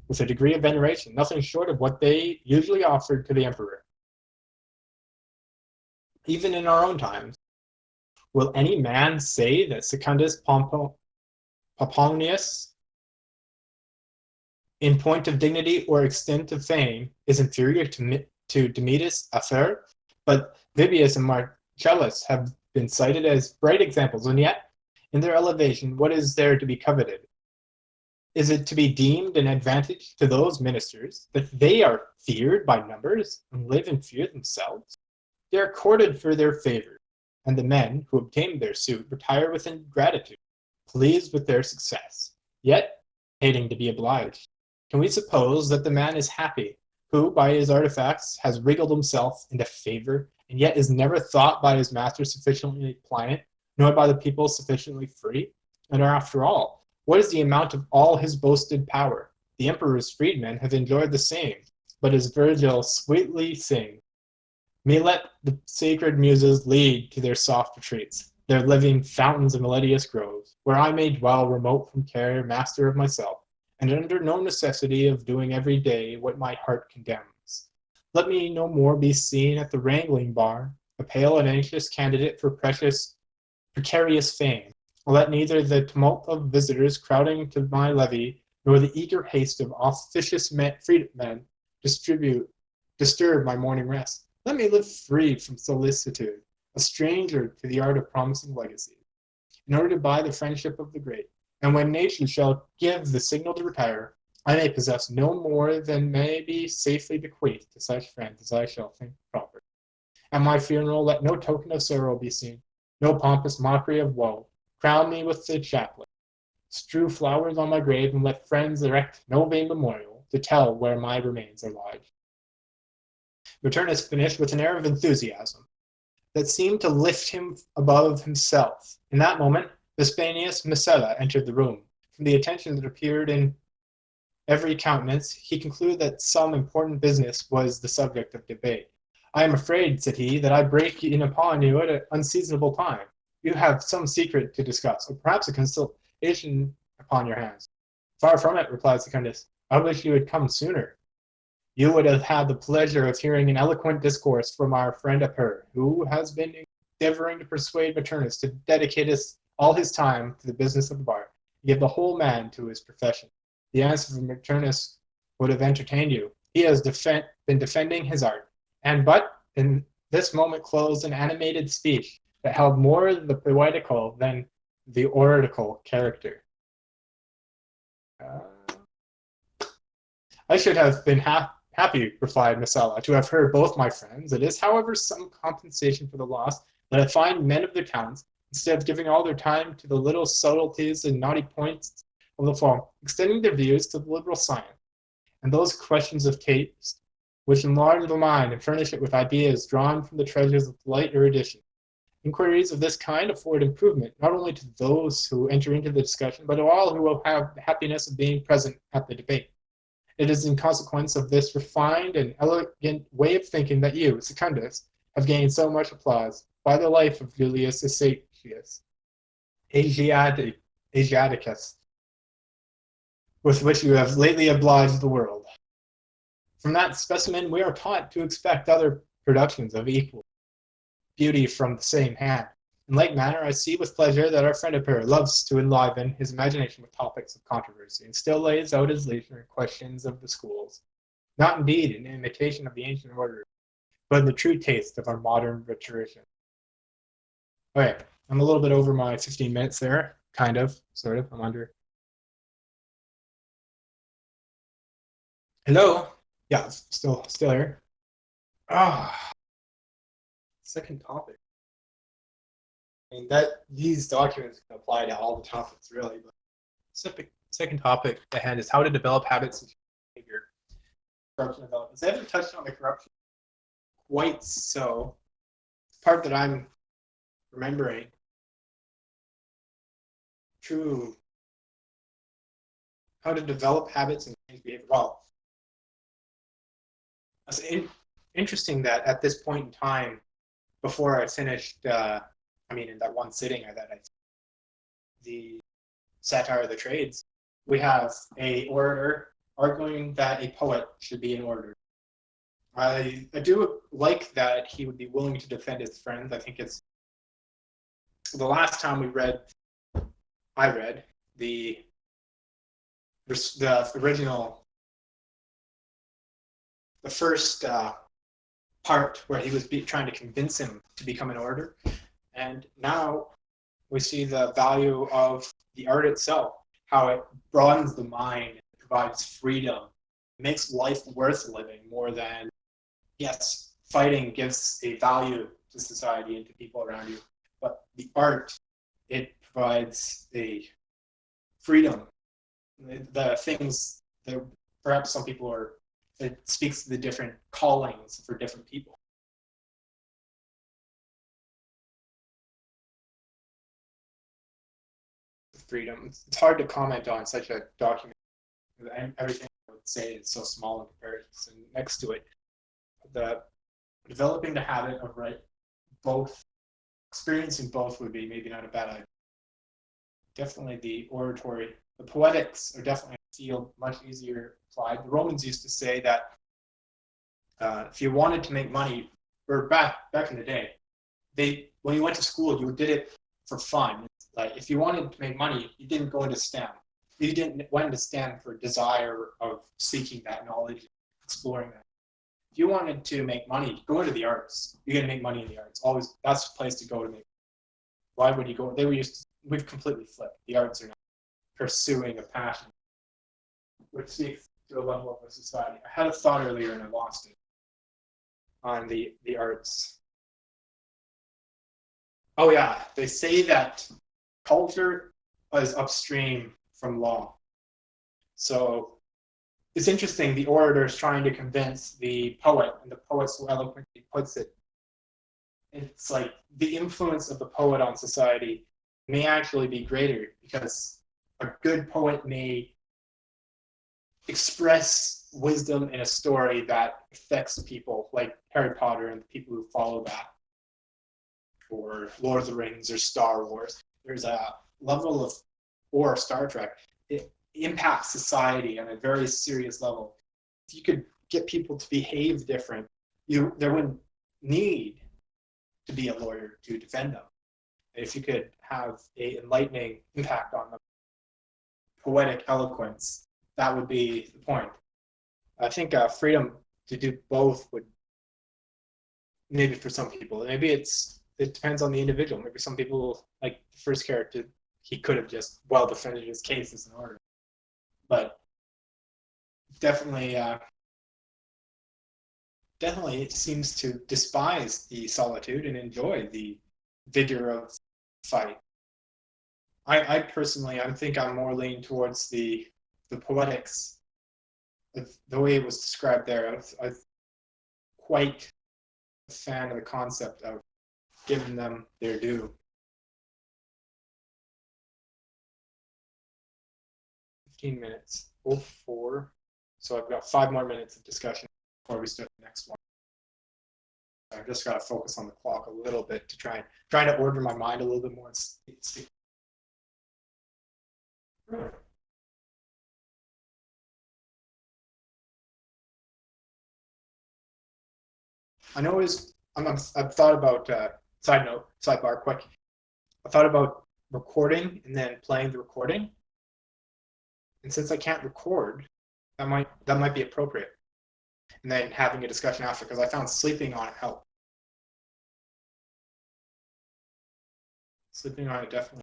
with a degree of veneration, nothing short of what they usually offered to the emperor. Even in our own times, will any man say that Secundus Pomponius, in point of dignity or extent of fame, is inferior to Domitius Afer? But Vibius and Marcellus have been cited as bright examples, and yet, in their elevation, what is there to be coveted? Is it to be deemed an advantage to those ministers that they are feared by numbers and live in fear themselves? They are courted for their favor, and the men who obtain their suit retire with ingratitude, pleased with their success, yet hating to be obliged. Can we suppose that the man is happy who, by his artifacts, has wriggled himself into favor, and yet is never thought by his master sufficiently pliant, nor by the people sufficiently free? And after all, what is the amount of all his boasted power? The emperor's freedmen have enjoyed the same, but as Virgil sweetly sings, may let the sacred muses lead to their soft retreats, their living fountains and melodious groves, where I may dwell remote from care, master of myself, and under no necessity of doing every day what my heart condemns. Let me no more be seen at the wrangling bar, a pale and anxious candidate for precarious fame. Let neither the tumult of visitors crowding to my levee, nor the eager haste of officious freedmen disturb my morning rest. Let me live free from solicitude, a stranger to the art of promising legacies, in order to buy the friendship of the great. And when nature shall give the signal to retire, I may possess no more than may be safely bequeathed to such friends as I shall think proper. At my funeral let no token of sorrow be seen, no pompous mockery of woe. Crown me with the chaplet. Strew flowers on my grave, and let friends erect no vain memorial to tell where my remains are lodged. Maternus finished with an air of enthusiasm that seemed to lift him above himself. In that moment, Vespasianus Messala entered the room. From the attention that appeared in every countenance, he concluded that some important business was the subject of debate. I am afraid, said he, that I break in upon you at an unseasonable time. You have some secret to discuss, or perhaps a consultation upon your hands. Far from it, replied Secundus. I wish you had come sooner. You would have had the pleasure of hearing an eloquent discourse from our friend Aper, who has been endeavoring to persuade Maternus to dedicate all his time to the business of the bar, and give the whole man to his profession. The answer from Maternus would have entertained you. He has been defending his art, and but in this moment closed an animated speech that held more the poetical than the oratorical character. I should have been happy, replied Messala, to have heard both my friends. It is, however, some compensation for the loss that I find men of their talents, instead of giving all their time to the little subtleties and knotty points of the form, extending their views to the liberal science, and those questions of taste which enlarge the mind and furnish it with ideas drawn from the treasures of light erudition. Inquiries of this kind afford improvement not only to those who enter into the discussion, but to all who will have the happiness of being present at the debate. It is in consequence of this refined and elegant way of thinking that you, Secundus, have gained so much applause by the life of Julius Asiaticus, with which you have lately obliged the world. From that specimen we are taught to expect other productions of equal beauty from the same hand. In like manner, I see with pleasure that our friend Aper loves to enliven his imagination with topics of controversy, and still lays out his leisure in questions of the schools, not indeed in imitation of the ancient order, but in the true taste of our modern rhetorician. Okay, I'm a little bit over my 15 minutes there, kind of, sort of, I'm under. Hello? Yeah, still here. Second topic. I mean, that these documents can apply to all the topics, really. But second topic at hand is how to develop habits of behavior. Corruption development. I haven't touched on the corruption quite so. The part that I'm remembering. True. How to develop habits and change behavior. Well, it's interesting that at this point in time, before I finished, in that one sitting the satire of the trades, we have a orator arguing that a poet should be in order. I do like that he would be willing to defend his friends. I think it's the last time I read the original, the first part where he was trying to convince him to become an orator, and now we see the value of the art itself, how it broadens the mind, provides freedom, makes life worth living more than, yes, fighting gives a value to society and to people around you, but the art, it provides a freedom. The things that perhaps some people are, it speaks to the different callings for different people. Freedom. It's hard to comment on such a document. Everything I would say is so small in comparison next to it. The developing the habit of both, experiencing both would be maybe not a bad idea. Definitely the oratory, the poetics are definitely a field much easier applied. The Romans used to say that if you wanted to make money, or back in the day, when you went to school, you did it for fun. Like if you wanted to make money, you didn't go into STEM. You didn't went into STEM for desire of seeking that knowledge, exploring that. If you wanted to make money, go into the arts. You're gonna make money in the arts. Always, that's the place to go to make. Why would you go? We've completely flipped. The arts are not pursuing a passion, which speaks to a level of a society. I had a thought earlier and I lost it on the arts. Oh yeah, they say that culture is upstream from law. So it's interesting, the orator is trying to convince the poet, and the poet so eloquently puts it. It's like the influence of the poet on society may actually be greater because a good poet may express wisdom in a story that affects people, like Harry Potter and the people who follow that, or Lord of the Rings or Star Wars. There's a level of, or Star Trek, it impacts society on a very serious level. If you could get people to behave different, there wouldn't need to be a lawyer to defend them. If you could have an enlightening impact on them, poetic eloquence, that would be the point. I think freedom to do both would, maybe for some people, maybe it depends on the individual. Maybe some people, like the first character, he could have just well defended his case as an order. But definitely it seems to despise the solitude and enjoy the vigor of fight. I personally, I think I'm more leaning towards the poetics, the way it was described there. I'm quite a fan of the concept of giving them their due. 15 minutes, 04. So I've got 5 more minutes of discussion before we start the next one. I've just got to focus on the clock a little bit to try to order my mind a little bit more. I know I've thought about, sidebar quick. I thought about recording and then playing the recording. And since I can't record, that might be appropriate. And then having a discussion after, because I found sleeping on it helped. Sleeping on it definitely.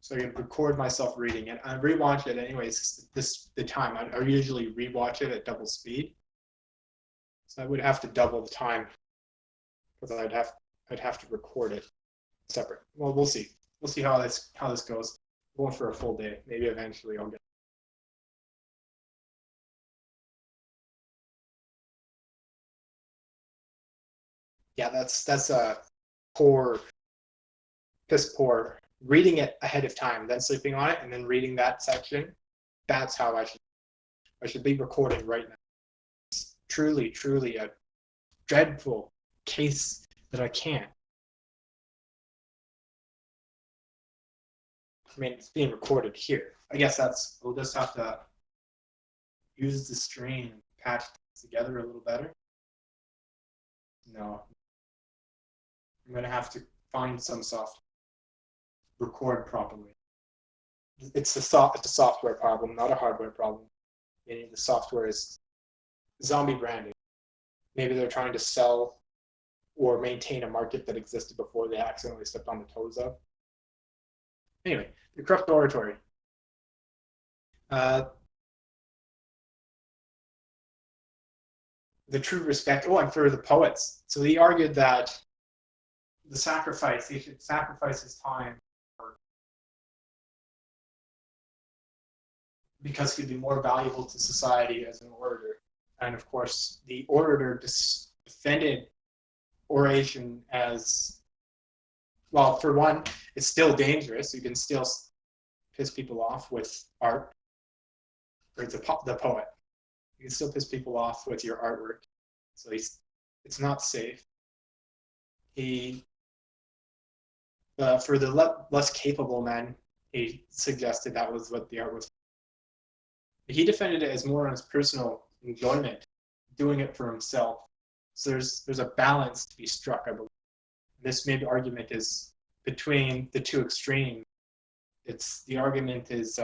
So I can record myself reading it. I rewatch it anyways. The time I usually rewatch it at double speed. So I would have to double the time because I'd have to record it separate. Well, we'll see. We'll see how this goes. I'm going for a full day. Maybe eventually I'll get. Yeah, that's a piss poor. Reading it ahead of time, then sleeping on it, and then reading that section. That's how I should be recording right now. It's truly a dreadful case that I can't. I mean, it's being recorded here. I guess we'll just have to use the stream and patch things together a little better. No. I'm going to have to find some software to record properly. It's a software problem, not a hardware problem. Meaning the software is zombie branding. Maybe they're trying to sell or maintain a market that existed before they accidentally stepped on the toes of. Anyway, the corrupt oratory. The true respect. Oh, and for the poets. So he argued that he should sacrifice his time because he'd be more valuable to society as an orator. And of course, the orator defended oration as, well, for one, it's still dangerous. You can still piss people off with art, or the poet. You can still piss people off with your artwork. So it's not safe. For the less capable men, he suggested that was what the art was. He defended it as more on his personal enjoyment, doing it for himself. So there's a balance to be struck, I believe. This maybe argument is between the two extremes. The argument is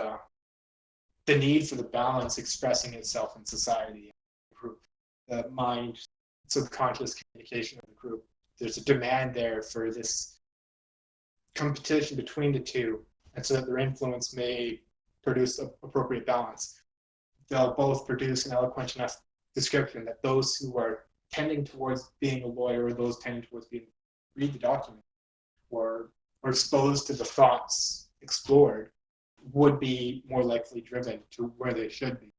the need for the balance expressing itself in society, group, the mind, subconscious communication of the group. There's a demand there for this competition between the two, and so that their influence may produce an appropriate balance. They'll both produce an eloquent enough description that those who are tending towards being a lawyer, or those tending towards read the document, or exposed to the thoughts explored, would be more likely driven to where they should be.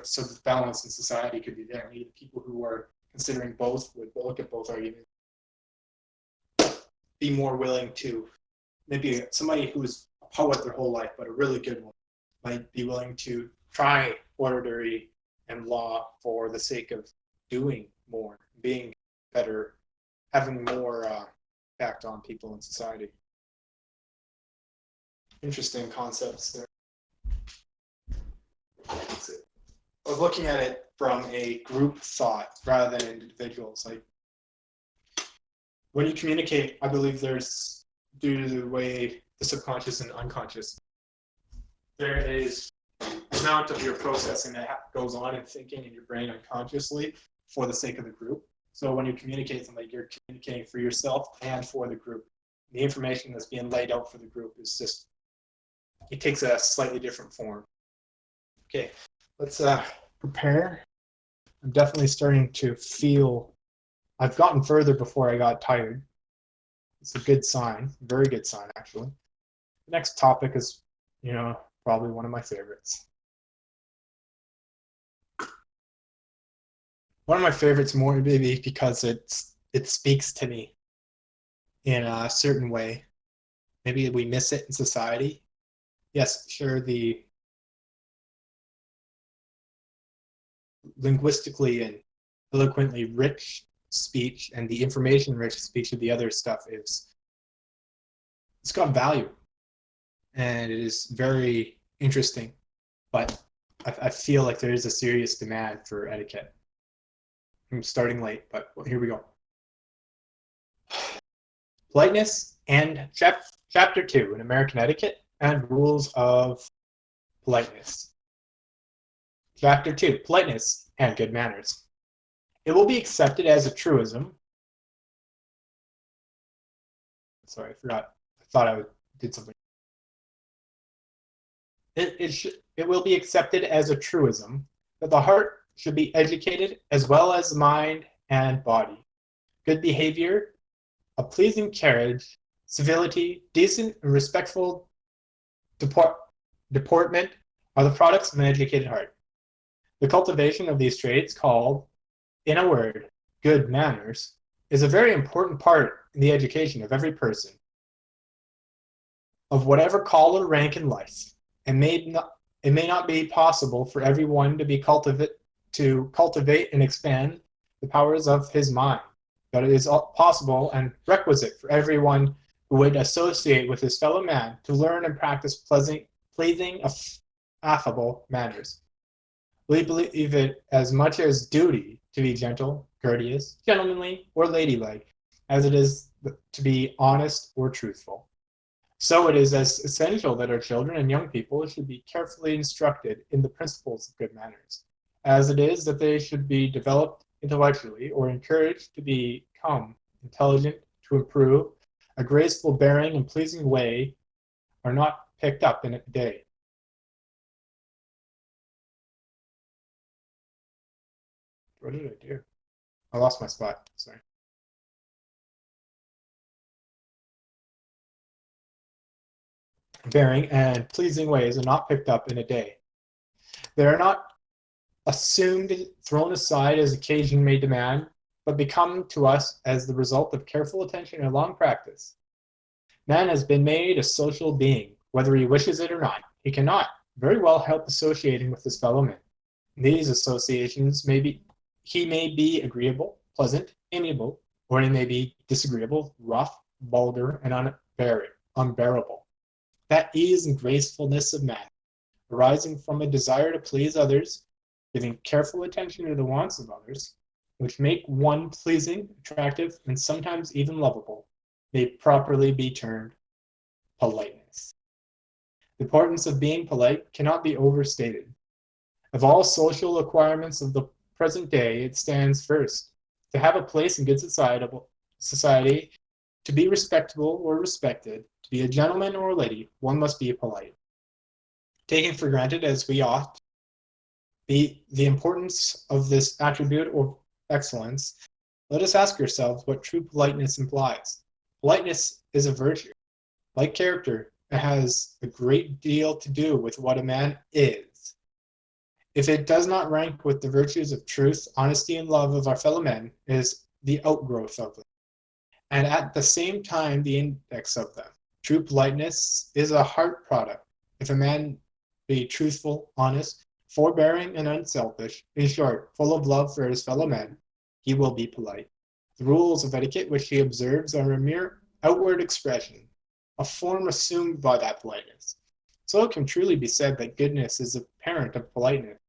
So the balance in society could be there. Maybe the people who are considering both would look at both arguments, be more willing to, maybe somebody who is a poet their whole life, but a really good one, might be willing to try oratory and law for the sake of doing more, being better, having more impact on people in society. Interesting concepts there. I was looking at it from a group thought rather than individuals. Like when you communicate, I believe there's, due to the way the subconscious and unconscious, there is an amount of your processing that goes on in thinking in your brain unconsciously for the sake of the group. So when you communicate something, you're communicating for yourself and for the group. The information that's being laid out for the group is just, it takes a slightly different form. Okay, let's prepare. I'm definitely starting to feel, I've gotten further before I got tired. It's a good sign, very good sign actually. The next topic is, probably one of my favorites. One of my favorites more maybe because it speaks to me in a certain way. Maybe we miss it in society. Yes, sure, the linguistically and eloquently rich speech and the information-rich speech of the other stuff it's got value. And it is very interesting, but I feel like there is a serious demand for etiquette. I'm starting late, but here we go. Politeness and Chapter 2 in American Etiquette and Rules of Politeness. Chapter 2, Politeness and Good Manners. It will be accepted as a truism. Sorry, I forgot. I thought I did something. It will be accepted as a truism that the heart should be educated as well as the mind and body. Good behavior, a pleasing carriage, civility, decent and respectful deportment are the products of an educated heart. The cultivation of these traits, called, in a word, good manners, is a very important part in the education of every person, of whatever call or rank in life. It may not be possible for everyone to cultivate and expand the powers of his mind, but it is possible and requisite for everyone who would associate with his fellow man to learn and practice pleasing, affable manners. We believe it as much as duty to be gentle, courteous, gentlemanly, or ladylike, as it is to be honest or truthful. So it is as essential that our children and young people should be carefully instructed in the principles of good manners, as it is that they should be developed intellectually or encouraged to become intelligent, to improve. A graceful bearing and pleasing way are not picked up in a day. What did I do? I lost my spot. Sorry. Bearing and pleasing ways are not picked up in a day. They are not assumed, thrown aside as occasion may demand, but become to us as the result of careful attention and long practice. Man has been made a social being, whether he wishes it or not. He cannot very well help associating with his fellow men. These associations he may be agreeable, pleasant, amiable, or he may be disagreeable, rough, vulgar, and unbearable. That ease and gracefulness of man, arising from a desire to please others, giving careful attention to the wants of others, which make one pleasing, attractive, and sometimes even lovable, may properly be termed politeness. The importance of being polite cannot be overstated. Of all social acquirements of the present day, it stands first. To have a place in good society, to be respectable or respected, to be a gentleman or a lady, one must be polite. Taking for granted, as we ought, the importance of this attribute or excellence, let us ask ourselves what true politeness implies. Politeness is a virtue. Like character, it has a great deal to do with what a man is. If it does not rank with the virtues of truth, honesty, and love of our fellow men, it is the outgrowth of them, and at the same time the index of them. True politeness is a heart product. If a man be truthful, honest, forbearing, and unselfish, in short, full of love for his fellow men, he will be polite. The rules of etiquette which he observes are a mere outward expression, a form assumed by that politeness. So it can truly be said that goodness is the parent of politeness,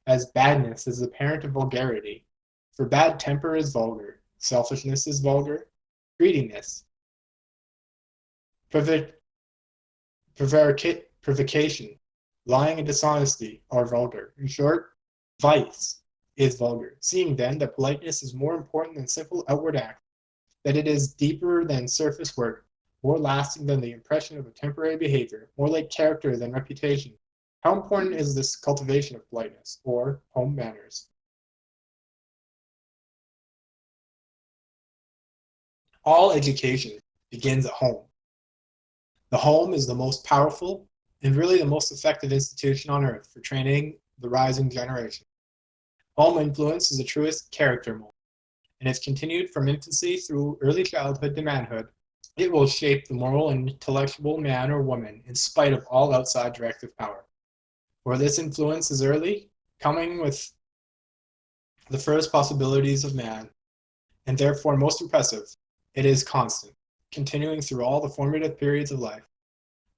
as badness is the parent of vulgarity. For bad temper is vulgar, selfishness is vulgar, greediness, provocation, lying and dishonesty are vulgar. In short, vice is vulgar. Seeing then that politeness is more important than simple outward act, that it is deeper than surface work, more lasting than the impression of a temporary behavior, more like character than reputation, how important is this cultivation of politeness, or home manners? All education begins at home. The home is the most powerful and really the most effective institution on earth for training the rising generation. Home influence is the truest character mold, and if continued from infancy through early childhood to manhood, it will shape the moral and intellectual man or woman in spite of all outside directive power. For this influence is early, coming with the first possibilities of man, and therefore most impressive. It is constant, continuing through all the formative periods of life.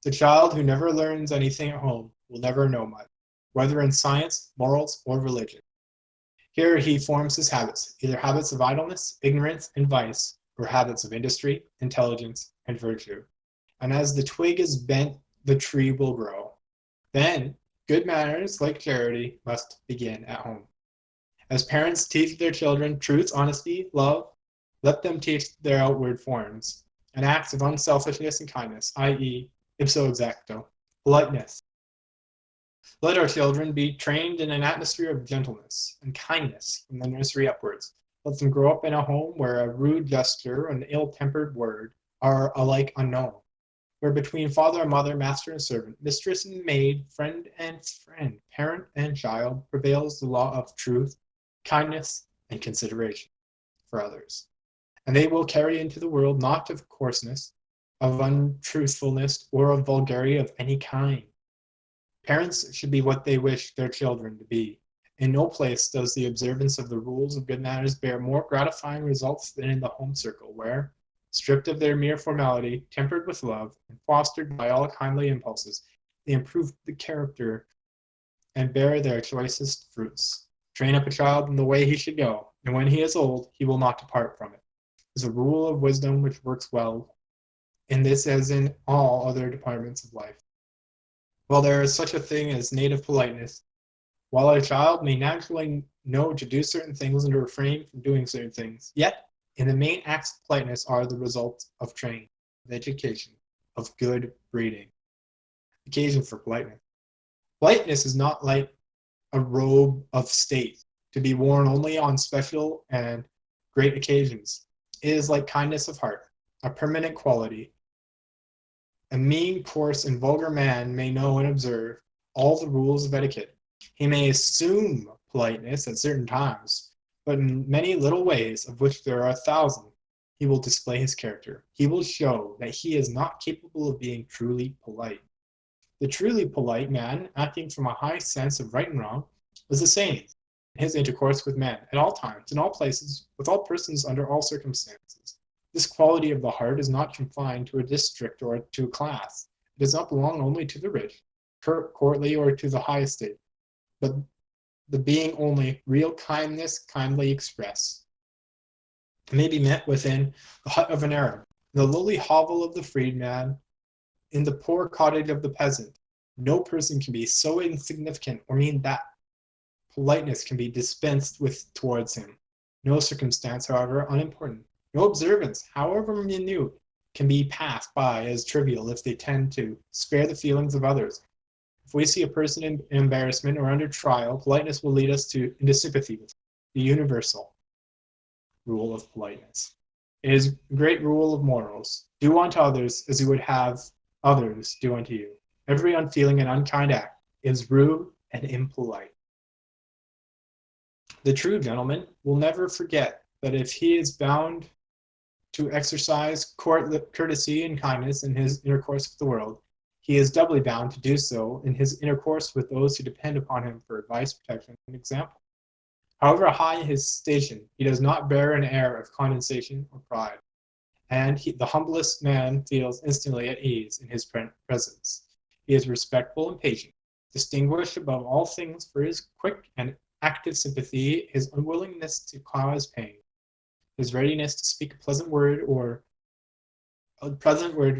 The child who never learns anything at home will never know much, whether in science, morals, or religion. Here he forms his habits, either habits of idleness, ignorance, and vice, or habits of industry, intelligence, and virtue. And as the twig is bent, the tree will grow. Then, good manners, like charity, must begin at home. As parents teach their children truth, honesty, love, let them teach their outward forms, and acts of unselfishness and kindness, i.e., ipso exacto, politeness. Let our children be trained in an atmosphere of gentleness and kindness from the nursery upwards. Let them grow up in a home where a rude gesture and ill-tempered word are alike unknown, where between father and mother, master and servant, mistress and maid, friend and friend, parent and child, prevails the law of truth, kindness, and consideration for others. And they will carry into the world not of coarseness, of untruthfulness, or of vulgarity of any kind. Parents should be what they wish their children to be. In no place does the observance of the rules of good manners bear more gratifying results than in the home circle, where, stripped of their mere formality, tempered with love, and fostered by all kindly impulses, they improve the character and bear their choicest fruits. Train up a child in the way he should go, and when he is old, he will not depart from it. It is a rule of wisdom which works well in this as in all other departments of life. While there is such a thing as native politeness, while a child may naturally know to do certain things and to refrain from doing certain things, yet in the main acts of politeness are the result of training, of education, of good breeding. Occasion for politeness. Politeness is not like a robe of state to be worn only on special and great occasions. It is like kindness of heart, a permanent quality. A mean, coarse, and vulgar man may know and observe all the rules of etiquette. He may assume politeness at certain times, but in many little ways, of which there are 1,000, he will display his character. He will show that he is not capable of being truly polite. The truly polite man, acting from a high sense of right and wrong, is the same in his intercourse with men, at all times, in all places, with all persons, under all circumstances. This quality of the heart is not confined to a district or to a class. It does not belong only to the rich, courtly, or to the high estate, but the being only real kindness kindly expressed. It may be met within the hut of an Arab, in the lowly hovel of the freedman, in the poor cottage of the peasant. No person can be so insignificant or mean that politeness can be dispensed with towards him. No circumstance, however unimportant, no observance, however minute, can be passed by as trivial if they tend to spare the feelings of others. If we see a person in embarrassment or under trial, politeness will lead us into sympathy with the universal rule of politeness. It is a great rule of morals. Do unto others as you would have others do unto you. Every unfeeling and unkind act is rude and impolite. The true gentleman will never forget that if he is bound to exercise courtesy and kindness in his intercourse with the world, he is doubly bound to do so in his intercourse with those who depend upon him for advice, protection, and example. However high his station, he does not bear an air of condescension or pride, and the humblest man feels instantly at ease in his presence. He is respectful and patient, distinguished above all things for his quick and active sympathy, his unwillingness to cause pain, his readiness to speak a pleasant word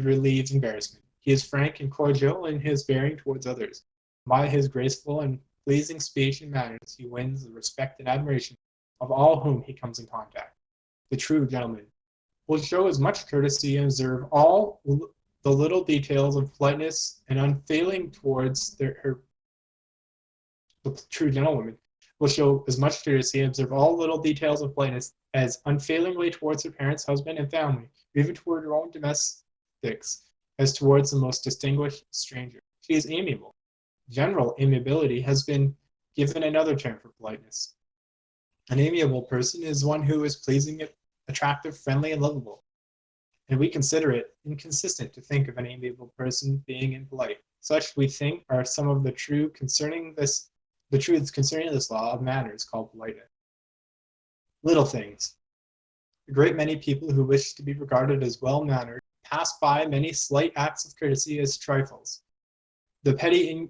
relieves embarrassment. He is frank and cordial in his bearing towards others. By his graceful and pleasing speech and manners, he wins the respect and admiration of all whom he comes in contact. The true gentleman will show as much courtesy and observe all the little details of politeness and unfailing towards the true gentlewoman will show as much courtesy and observe all little details of politeness as unfailingly towards her parents, husband, and family, or even toward her own domestics, as towards the most distinguished stranger. She is amiable. General amiability has been given another term for politeness. An amiable person is one who is pleasing, attractive, friendly, and lovable. And we consider it inconsistent to think of an amiable person being impolite. Such, we think, are some of the truths concerning this law of manners called politeness. Little things. A great many people who wish to be regarded as well-mannered pass by many slight acts of courtesy as trifles. Sorry,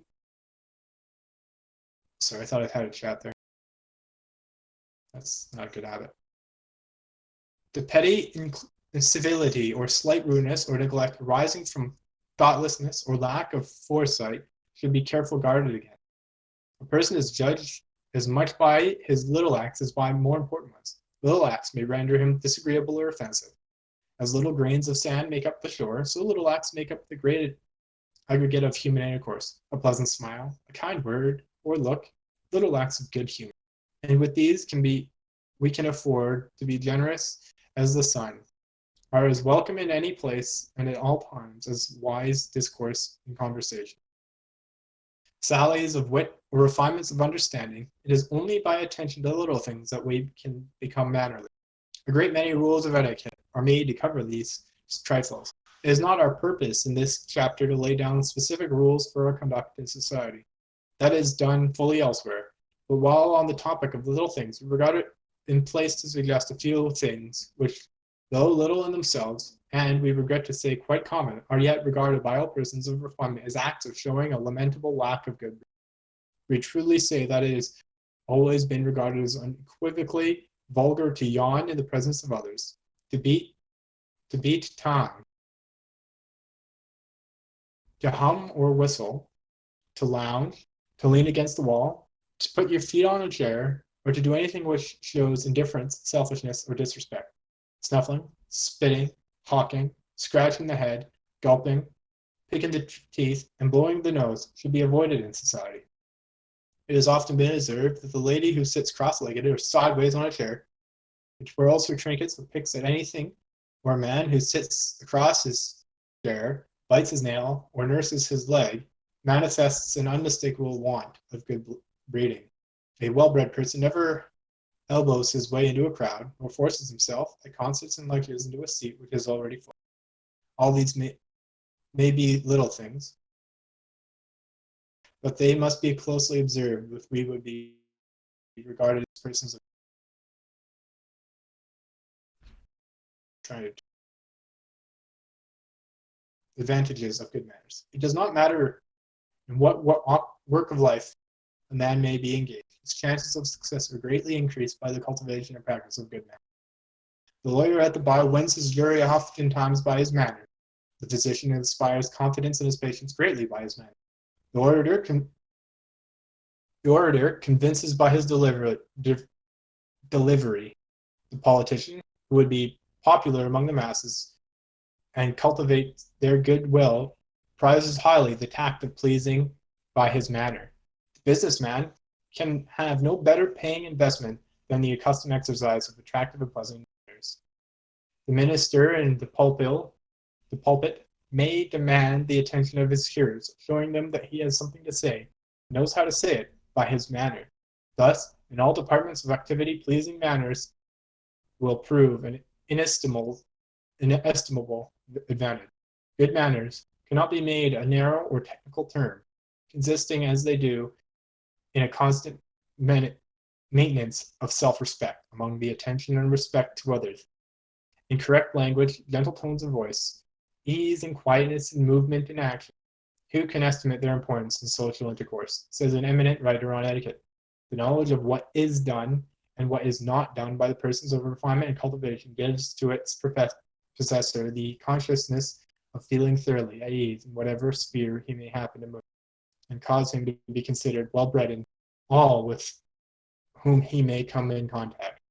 I thought I had a chat there. That's not a good habit. The petty incivility or slight rudeness or neglect arising from thoughtlessness or lack of foresight should be carefully guarded against. A person is judged as much by his little acts as by more important ones. Little acts may render him disagreeable or offensive. As little grains of sand make up the shore, so little acts make up the great aggregate of human intercourse. A pleasant smile, a kind word or look, little acts of good humor. And with these we can afford to be generous as the sun, are as welcome in any place and at all times as wise discourse and conversation. Sallies of wit or refinements of understanding, it is only by attention to little things that we can become mannerly. A great many rules of etiquette are made to cover these trifles. It is not our purpose in this chapter to lay down specific rules for our conduct in society. That is done fully elsewhere. But while on the topic of little things, we regard it in place to suggest a few things which though little in themselves, and we regret to say quite common, are yet regarded by all persons of refinement as acts of showing a lamentable lack of good. We truly say that it has always been regarded as unequivocally vulgar to yawn in the presence of others, to beat time, to hum or whistle, to lounge, to lean against the wall, to put your feet on a chair, or to do anything which shows indifference, selfishness, or disrespect. Snuffling, spitting, hawking, scratching the head, gulping, picking the teeth, and blowing the nose should be avoided in society. It has often been observed that the lady who sits cross-legged or sideways on a chair, who twirls her trinkets or picks at anything, or a man who sits across his chair, bites his nail, or nurses his leg, manifests an unmistakable want of good breeding. A well-bred person never elbows his way into a crowd, or forces himself, at concerts and lectures, into a seat which is already full. All these may be little things, but they must be closely observed if we would be regarded as persons of trying to advantages of good manners. It does not matter in what work of life a man may be engaged. His chances of success are greatly increased by the cultivation and practice of good manners. The lawyer at the bar wins his jury oftentimes by his manner. The physician inspires confidence in his patients greatly by his manner. The orator convinces by his delivery. The politician, who would be popular among the masses and cultivate their goodwill, prizes highly the tact of pleasing by his manner. The businessman can have no better paying investment than the accustomed exercise of attractive and pleasant manners. The minister in the pulpit may demand the attention of his hearers, showing them that he has something to say, knows how to say it by his manner. Thus, in all departments of activity, pleasing manners will prove an inestimable advantage. Good manners cannot be made a narrow or technical term, consisting as they do in a constant maintenance of self-respect among the attention and respect to others. In correct language, gentle tones of voice, ease and quietness in movement and action. Who can estimate their importance in social intercourse? Says an eminent writer on etiquette. The knowledge of what is done and what is not done by the persons of refinement and cultivation gives to its possessor the consciousness of feeling thoroughly at ease in whatever sphere he may happen to move, and cause him to be considered well-bred in all with whom he may come in contact.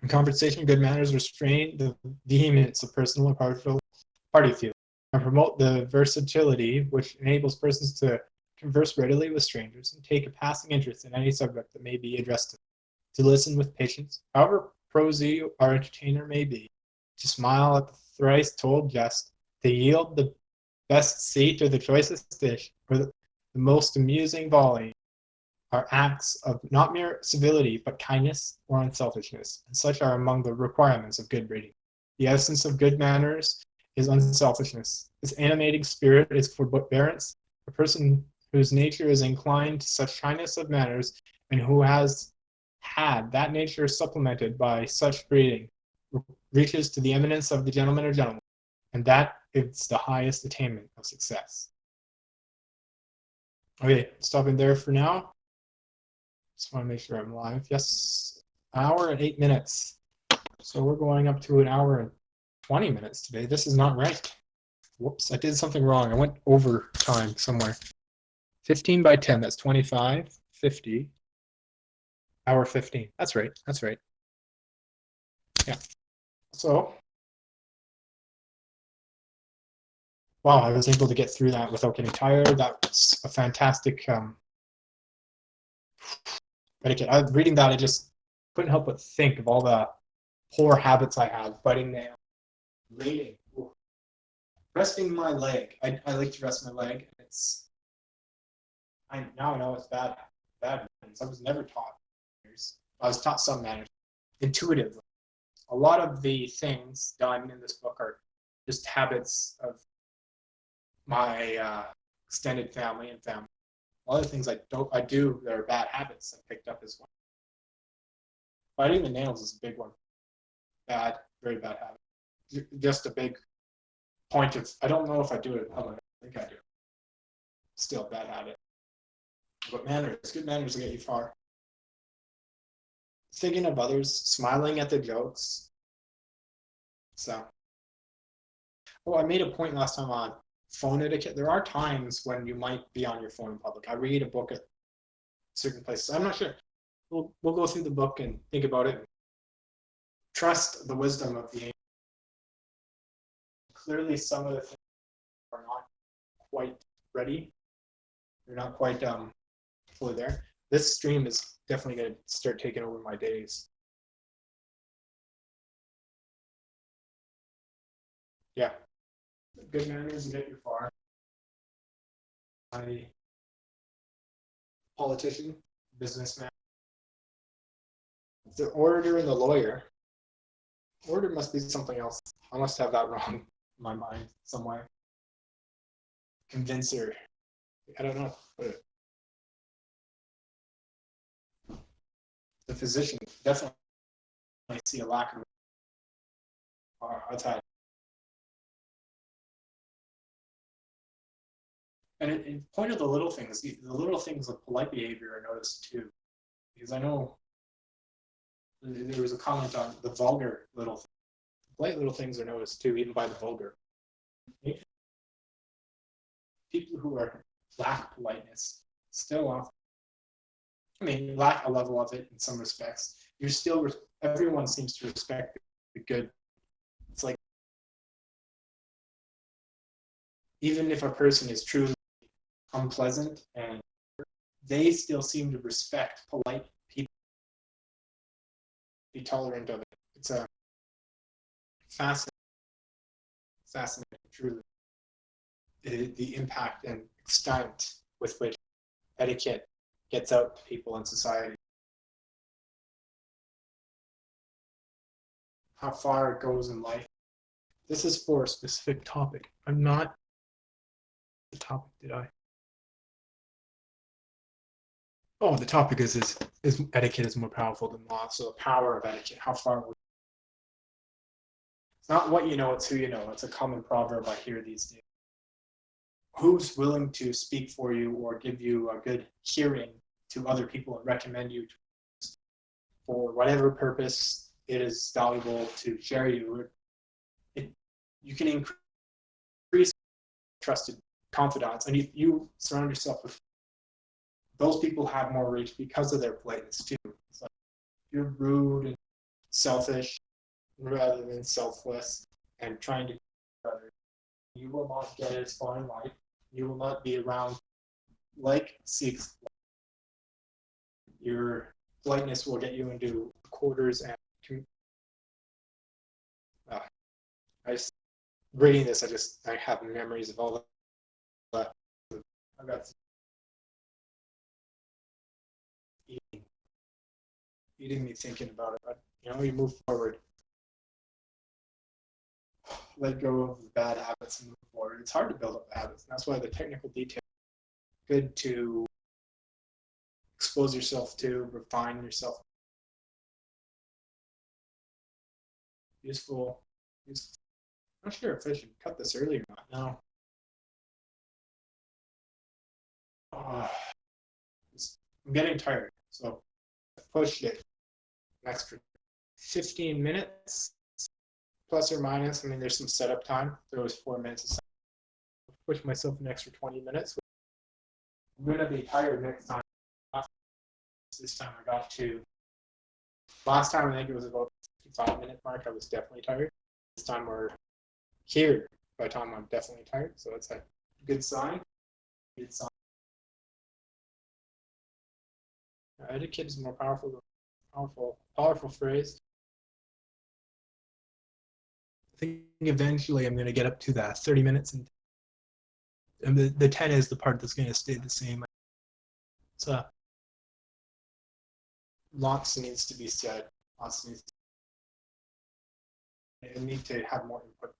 In conversation, good manners restrain the vehemence of personal and party feeling, and promote the versatility which enables persons to converse readily with strangers and take a passing interest in any subject that may be addressed to them, to listen with patience, however prosy our entertainer may be, to smile at the thrice told jest, to yield the best seat or the choicest dish, or the most amusing volley, are acts of not mere civility, but kindness or unselfishness, and such are among the requirements of good breeding. The essence of good manners is unselfishness. Its animating spirit is forbearance. A person whose nature is inclined to such kindness of manners, and who has had that nature supplemented by such breeding, reaches to the eminence of the gentleman or gentlewoman, and that is the highest attainment of success. Okay, stopping there for now. Just want to make sure I'm live. Yes, an hour and 8 minutes. So we're going up to an hour and 20 minutes today. This is not right. Whoops, I did something wrong. I went over time somewhere. 15 by 10, that's 25, 50, hour 15. That's right, that's right. Yeah. So, wow, I was able to get through that without getting tired. That was a fantastic etiquette. Reading that, I just couldn't help but think of all the poor habits I have. Biting nails, reading, resting my leg. I like to rest my leg. Now I know it's bad manners. I was never taught manners. I was taught some manners intuitively. A lot of the things done in this book are just habits of my extended family and family. A lot of things I do that are bad habits I picked up as well. Biting the nails is a big one. Bad, very bad habit. just a big point of, I don't know if I do it in public. I think I do. Still bad at it. But manners, good manners will get you far. Thinking of others, smiling at the jokes. So, oh, I made a point last time on phone etiquette. There are times when you might be on your phone in public. I read a book at certain places. I'm not sure. We'll go through the book and think about it. Trust the wisdom of the ancients. Clearly, some of the things are not quite ready. They're not quite fully there. This stream is definitely going to start taking over my days. Yeah. Good manners will get you far. A politician, businessman, the orator and the lawyer. Orator must be something else. I must have that wrong in my mind somewhere. Convincer. I don't know. But the physician definitely see a lack of. I've had. And in point of the little things of polite behavior are noticed too. Because I know there was a comment on the vulgar little things. Polite little things are noticed too, even by the vulgar. People who lack politeness still often, I mean, lack a level of it in some respects. You're still, everyone seems to respect the good. It's like, even if a person is truly unpleasant, and they still seem to respect polite people, be tolerant of it. It's a fascinating, truly, the impact and extent with which etiquette gets out to people in society. How far it goes in life. This is for a specific topic. I'm not the topic, did I? Oh, the topic is etiquette is more powerful than law. So the power of etiquette, how far it's not what you know, it's who you know. It's a common proverb I hear these days. Who's willing to speak for you or give you a good hearing to other people and recommend you for whatever purpose it is valuable to share you? You can increase trusted confidants, and if you surround yourself with those people, have more reach because of their politeness too. So if you're rude and selfish rather than selfless and trying to others, you will not get as far in life. You will not be around like Sikhs. Your politeness will get you into quarters and I just reading this. I have memories of all that. I got eating me thinking about it. But you move forward, let go of the bad habits and move forward. It's hard to build up habits, and that's why the technical detail is good to expose yourself to, refine yourself. Useful. I'm not sure if I should cut this early or not. No. I'm getting tired, so I pushed it an extra 15 minutes, plus or minus. I mean, there's some setup time. There was 4 minutes of setup. Push myself an extra 20 minutes. I'm going to be tired next time. This time I got to, last time I think it was about 55-minute mark. I was definitely tired. This time we're here by the time I'm definitely tired. So that's a good sign. Good sign. Etiquette is more powerful phrase. I think eventually I'm going to get up to that 30 minutes, and the 10 is the part that's going to stay the same. So lots needs to be said. I need to have more input.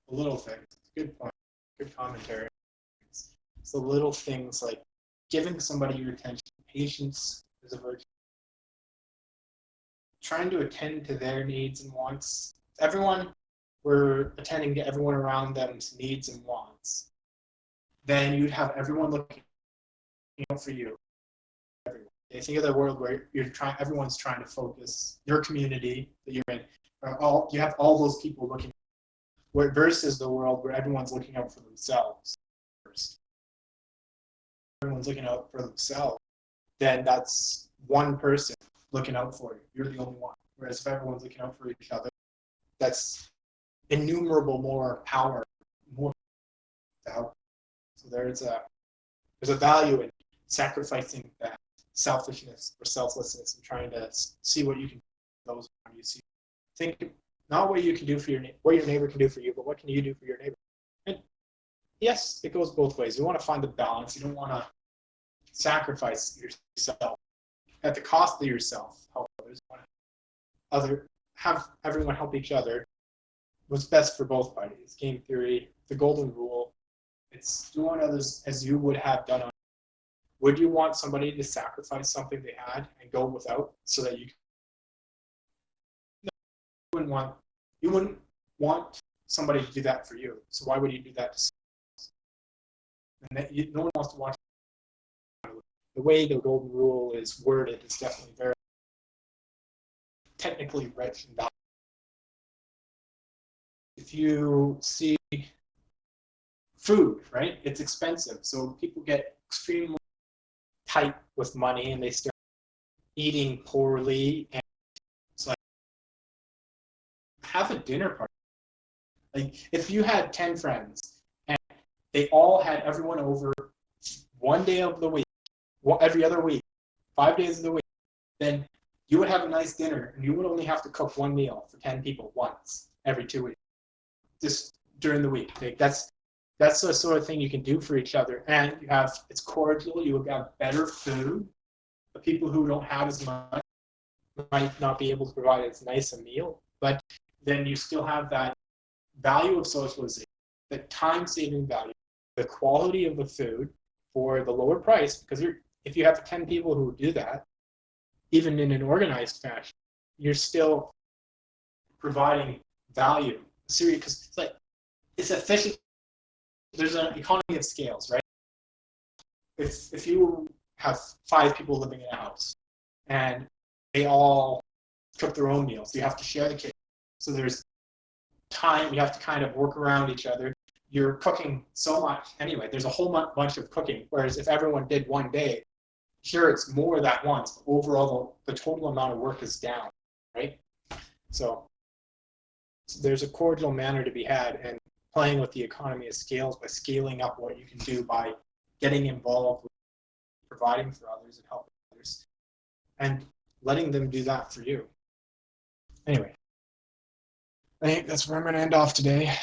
the little things. Good point. Good commentary. It's the little things like giving somebody your attention. Patience is a virtue. Trying to attend to their needs and wants. Everyone, we're attending to everyone around them's needs and wants. Then you'd have everyone looking out for you. Everyone. You think of the world where everyone's trying to focus your community that you're in. You have all those people looking. Versus the world where everyone's looking out for themselves first. Everyone's looking out for themselves, then that's one person looking out for you. You're the only one. Whereas if everyone's looking out for each other, that's innumerable more power, more to help. So there's a value in sacrificing that selfishness or selflessness and trying to see what you can do for those around you. See, think not what you can do for what your neighbor can do for you, but what can you do for your neighbor? And yes, it goes both ways. You want to find the balance. You don't want to sacrifice yourself at the cost of yourself. Help others. You want to have everyone help each other. What's best for both parties? Game theory, the golden rule. It's do unto others as you would have done unto. Would you want somebody to sacrifice something they had and go without so that you wouldn't want somebody to do that for you. So why would you do that to someone else? And no one wants to watch. The way the golden rule is worded is definitely very technically rich and valuable. If you see food, right, it's expensive. So people get extremely tight with money and they start eating poorly. And it's like, have a dinner party. Like if you had 10 friends and they all had everyone over one day of the week, every other week, 5 days of the week, then you would have a nice dinner and you would only have to cook one meal for 10 people once every 2 weeks, just during the week. Like that's the sort of thing you can do for each other. And it's cordial, you will have better food. The people who don't have as much might not be able to provide as nice a meal, but then you still have that value of socialization, the time-saving value, the quality of the food for the lower price, because if you have 10 people who do that, even in an organized fashion, you're still providing value. Because it's efficient. There's an economy of scales, right? If you have 5 people living in a house and they all cook their own meals, you have to share the kitchen. So there's time, you have to kind of work around each other. You're cooking so much anyway. There's a whole bunch of cooking. Whereas if everyone did one day, sure, it's more that once, but overall the total amount of work is down, right? So there's a cordial manner to be had and playing with the economy of scales by scaling up what you can do by getting involved with providing for others and helping others and letting them do that for you. Anyway, I think that's where I'm going to end off today.